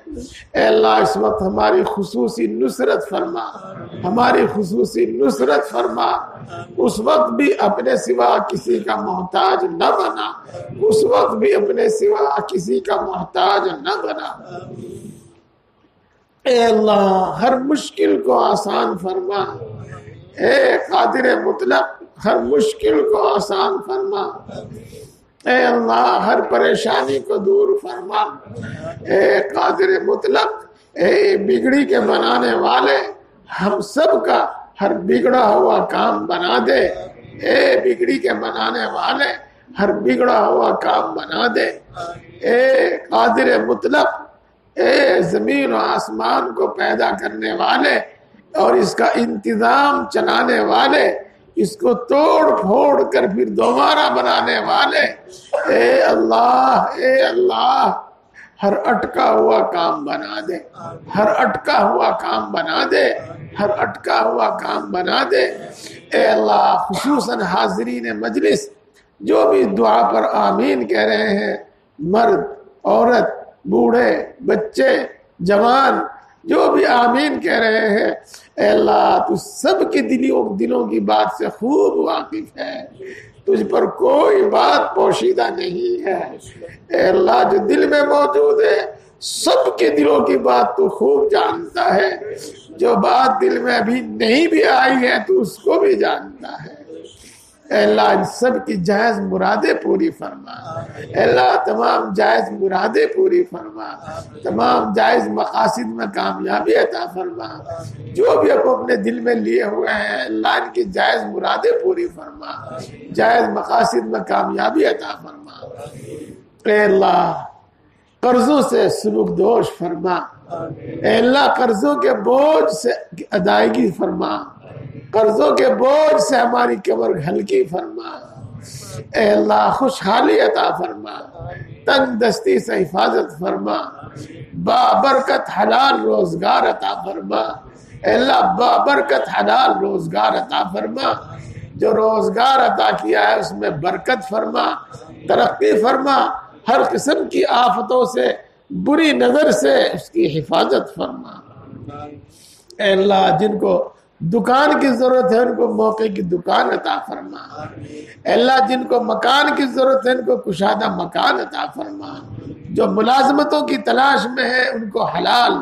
اے اللہ اس وقت ہماری خصوصی نصرت فرما، ہماری خصوصی نصرت فرما۔ اس وقت بھی اپنے سوا کسی کا محتاج نہ بنا، اس وقت بھی اپنے سوا کسی کا محتاج نہ بنا۔ اے اللہ ہر مشکل کو آسان فرما، اے قادر مطلق ہر مشکل کو آسان فرما، اے اللہ ہر پریشانی کو دور فرما، اے قادر مطلق، اے بگڑی کے بنانے والے ہم سب کا ہر بگڑا ہوا کام بنا دے، اے بگڑی کے بنانے والے ہر بگڑا ہوا کام بنا دے، اے قادر مطلق، اے زمین و آسمان کو پیدا کرنے والے اور اس کا انتظام چلانے والے، اس کو توڑ پھوڑ کر پھر دوبارہ بنانے والے، اے اللہ ہر اٹکا ہوا کام بنا دے، ہر اٹکا ہوا کام بنا دے، ہر اٹکا ہوا کام بنا دے۔ اے اللہ خصوصاً حاضرین مجلس جو بھی دعا پر آمین کہہ رہے ہیں، مرد عورت بوڑھے بچے جوان جو بھی آمین کہہ رہے ہیں، اے اللہ تو سب کے دلوں کی بات سے خوب واقف ہے، تجھ پر کوئی بات پوشیدہ نہیں ہے۔ اے اللہ جو دل میں موجود ہے سب کے دلوں کی بات تو خوب جانتا ہے، جو بات دل میں ابھی نہیں بھی آئی ہے تو اس کو بھی جانتا ہے۔ اے اللہ ان سب کی جائز مرادیں پوری فرما، اے اللہ تمام جائز مرادیں پوری فرما، تمام جائز مقاصد میں کامیابی عطا فرما، جو بھی اپنے دل میں لیے ہوئے ہیں اللہ ان کی جائز مرادیں پوری فرما، جائز مقاصد میں کامیابی عطا فرما۔ اے اللہ قرضوں سے سلوک دوش فرما، اے اللہ قرضوں کے بوجھ سے ادائیگی فرما، قرضوں کے بوجھ سے ہماری کمر ہلکی فرما، اے اللہ خوشحالی عطا فرما، تنگ دستی سے حفاظت فرما، بابرکت حلال روزگار عطا فرما، اے اللہ بابرکت حلال روزگار عطا فرما، جو روزگار عطا کیا ہے اس میں برکت فرما، ترقی فرما، ہر قسم کی آفتوں سے بری نظر سے اس کی حفاظت فرما۔ اے اللہ جن کو دکان کی ضرورت ہے ان کو موقع کی دکان عطا فرما، اے اللہ جن کو مکان کی ضرورت ہے ان کو کشادہ مکان عطا فرما، جو ملازمتوں کی تلاش میں ہے ان کو حلال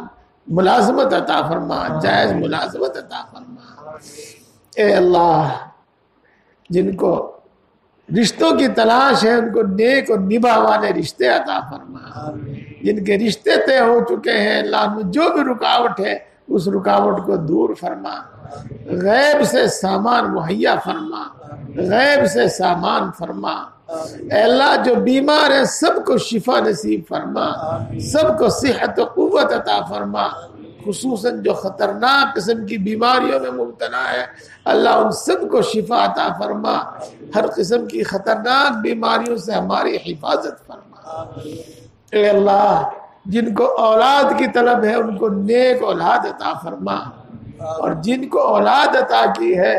ملازمت عطا فرما، جائز ملازمت عطا فرما۔ اے اللہ جن کو رشتوں کی تلاش ہے ان کو نیک اور نبھا والے رشتے عطا فرما، جن کے رشتے طے ہو چکے ہیں اللہ میں جو بھی رکاوٹ ہے اس رکاوٹ کو دور فرما، غیب سے سامان مہیا فرما، غیب سے سامان فرما۔ اے اللہ جو بیمار ہیں سب کو شفا نصیب فرما، سب کو صحت و قوت عطا فرما، خصوصاً جو خطرناک قسم کی بیماریوں میں مبتلا ہے اللہ ان سب کو شفا عطا فرما، ہر قسم کی خطرناک بیماریوں سے ہماری حفاظت فرما۔ اے اللہ جن کو اولاد کی طلب ہے ان کو نیک اولاد عطا فرما، اور جن کو اولاد عطا کی ہے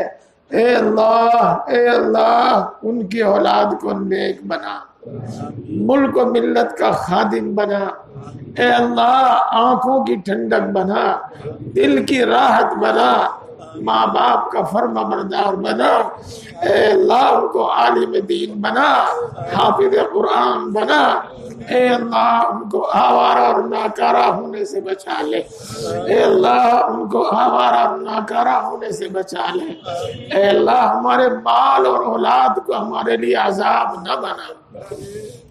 اے اللہ ان کی اولاد کو نیک بنا، ملک و ملت کا خادم بنا، اے اللہ آنکھوں کی ٹھنڈک بنا، دل کی راحت بنا، ماں باپ کا فرما بردار بنا، اے اللہ ان کو عالم دین بنا، حافظ قرآن بنا، اے اللہ ان کو آوارہ اور ناکارہ ہونے سے بچا لے، اے اللہ ان کو آوارہ اور ناکارہ ہونے سے بچا لے، اے اللہ ہمارے مال اور اولاد کو ہمارے لیے عذاب نہ بنا،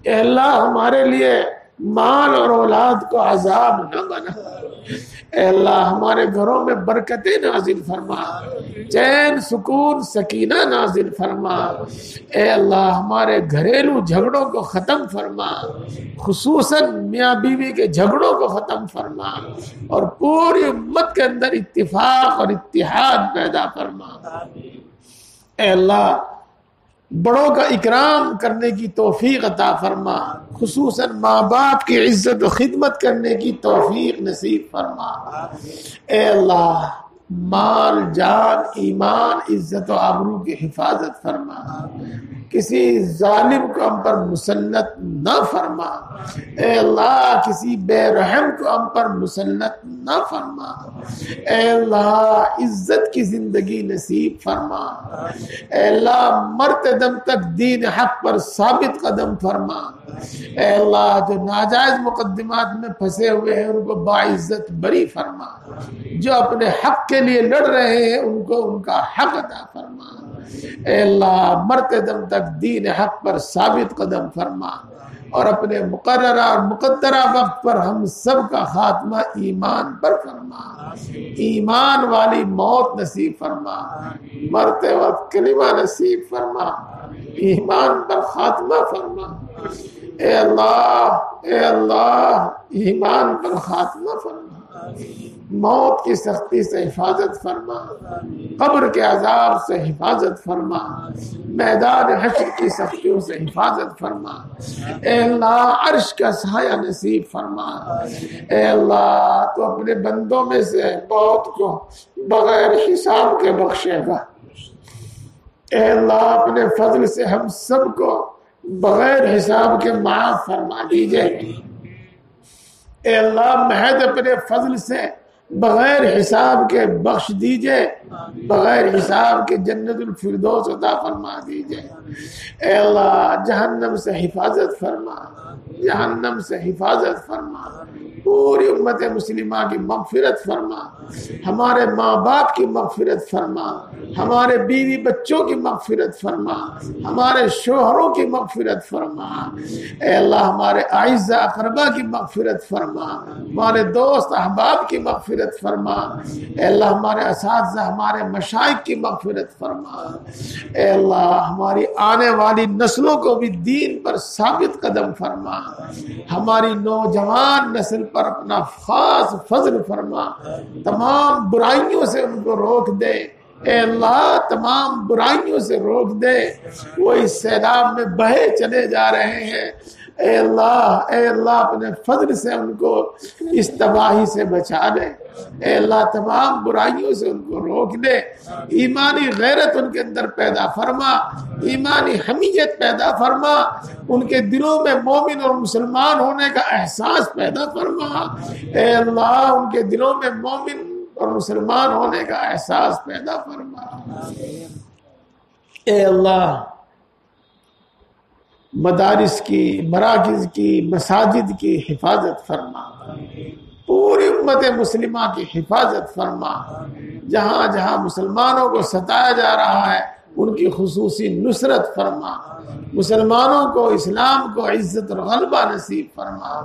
اے اللہ ہمارے لیے مال اور اولاد کو عذاب نہ بنا، اے اللہ ہمارے گھروں میں برکتیں نازل فرما، چین سکون سکینہ نازل فرما، اے اللہ ہمارے گھریلو جھگڑوں کو ختم فرما، خصوصاً میاں بیوی کے جھگڑوں کو ختم فرما، اور پوری امت کے اندر اتفاق اور اتحاد پیدا فرما۔ اے اللہ بڑوں کا اکرام کرنے کی توفیق عطا فرما، خصوصاً ماں باپ کی عزت و خدمت کرنے کی توفیق نصیب فرما۔ اے اللہ مال جان ایمان عزت و آبرو کی حفاظت فرما، کسی ظالم کو ہم پر مسلط نہ فرما، اے اللہ کسی بے رحم کو ہم پر مسلط نہ فرما، اے اللہ عزت کی زندگی نصیب فرما، اے اللہ مرتے دم تک دین حق پر ثابت قدم فرما، اے اللہ جو ناجائز مقدمات میں پھنسے ہوئے ہیں ان کو باعزت بری فرما، جو اپنے حق کے لیے لڑ رہے ہیں ان کو ان کا حق عطا فرما، اے اللہ مرتے دم تک دین حق پر ثابت قدم فرما، اور اپنے مقررہ اور مقدرہ وقت پر ہم سب کا خاتمہ ایمان پر فرما، ایمان والی موت نصیب فرما، مرتے وقت کلمہ نصیب فرما، ایمان پر خاتمہ فرما، اے اللہ ایمان پر خاتمہ فرما، موت کی سختی سے حفاظت فرما، قبر کے عذاب سے حفاظت فرما، میدان حشر کی سختیوں سے حفاظت فرما، اے اللہ عرش کا سایہ نصیب فرما، اے اللہ تو اپنے بندوں میں سے موت کو بغیر حساب کے بخشے گا، اے اللہ اپنے فضل سے ہم سب کو بغیر حساب کے معاف فرما دیجئے، اے اللہ محض اپنے فضل سے بغیر حساب کے بخش دیجئے، بغیر حساب کے جنت الفردوس عطا فرما دیجئے، اے اللہ جہنم سے حفاظت فرما، جہنم سے حفاظت فرما، پوری امت مسلمہ کی مغفرت فرما، ہمارے ماں باپ کی مغفرت فرما، ہمارے بیوی بچوں کی مغفرت فرما، ہمارے شوہروں کی مغفرت فرما، اے اللہ ہمارے اعزاء اقربا کی مغفرت فرما، ہمارے دوست احباب کی مغفرت فرما، اے اللہ ہمارے اساتذہ ہمارے مشائخ کی مغفرت فرما، اے اللہ ہماری آنے والی نسلوں کو بھی دین پر ثابت قدم فرما، ہماری نوجوان نسل پر اپنا خاص فضل فرما، تمام برائیوں سے ان کو روک دے، اے اللہ تمام برائیوں سے روک دے، وہ اس سیلاب میں بہے چلے جا رہے ہیں، اے اللہ اپنے فضل سے ان کو اس تباہی سے بچا لے، اے اللہ تمام برائیوں سے ان کو روک دے، ایمانی غیرت ان کے اندر پیدا فرما، ایمانی حمیت پیدا فرما، ان کے دلوں میں مومن اور مسلمان ہونے کا احساس پیدا فرما، اے اللہ ان کے دلوں میں مومن اور مسلمان ہونے کا احساس پیدا فرما، اے اللہ مدارس کی، مراکز کی، مساجد کی حفاظت فرما، پوری امت مسلمہ کی حفاظت فرما، جہاں جہاں مسلمانوں کو ستایا جا رہا ہے ان کی خصوصی نصرت فرما، مسلمانوں کو اسلام کو عزت اور غلبہ نصیب فرما،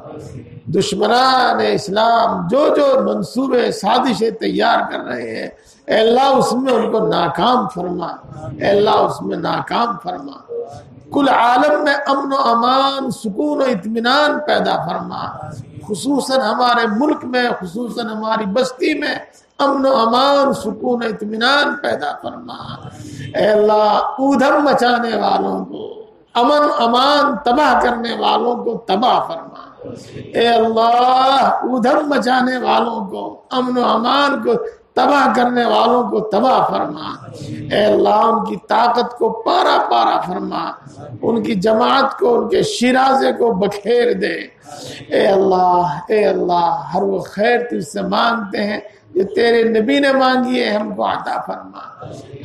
دشمنان اسلام جو جو منصوبے سازشیں تیار کر رہے ہیں اے اللہ اس میں ان کو ناکام فرما، اے اللہ اس میں ناکام فرما، کل عالم میں امن و امان، سکون و اطمینان پیدا فرما، خصوصاً ہمارے ملک میں، خصوصاً ہماری بستی میں امن و امان، سکون و اطمینان پیدا فرما، اے اللہ اودھم مچانے والوں کو، امن امان تباہ کرنے والوں کو تباہ فرما، اے اللہ اودھم مچانے والوں کو، امن و امان کو تباہ کرنے والوں کو تباہ فرما، اے اللہ ان کی طاقت کو پارا پارا فرما، ان کی جماعت کو، ان کے شیرازے کو بکھیر دے، اے اللہ ہر وہ خیر تجھ سے مانگتے ہیں جو تیرے نبی نے مانگی ہے ہم کو عطا فرما،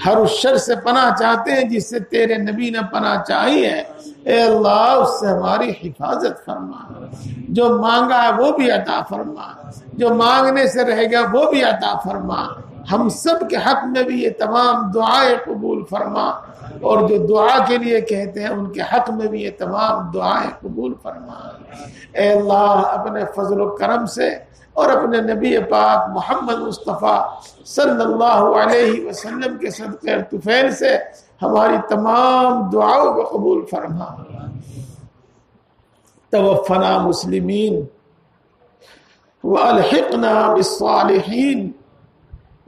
ہر اس شر سے پناہ چاہتے ہیں جس سے تیرے نبی نے پناہ چاہی ہے اے اللہ اس سے ہماری حفاظت فرما، جو مانگا ہے وہ بھی عطا فرما، جو مانگنے سے رہے گا وہ بھی عطا فرما، ہم سب کے حق میں بھی یہ تمام دعائیں قبول فرما، اور جو دعا کے لیے کہتے ہیں ان کے حق میں بھی یہ تمام دعائیں قبول فرما، اے اللہ اپنے فضل و کرم سے اور اپنے نبی پاک محمد مصطفیٰ صلی اللہ علیہ وسلم کے صدقے اور طفیل سے ہماری تمام دعاؤں کو قبول فرما، توفنا مسلمین والحقنا بالصالحین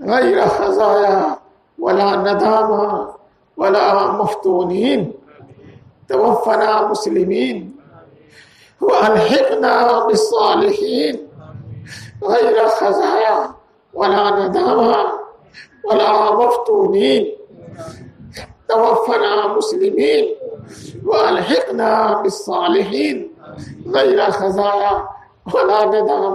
غیر خزایا ولا ندامہ ولا مفتونین، توفنا مسلمین والحقنا بالصالحین غیر خزایا ولا ندامہ ولا مفتونین، توفنا مسلمین والحقنا بالصالحین غیر خزایا ولا تدع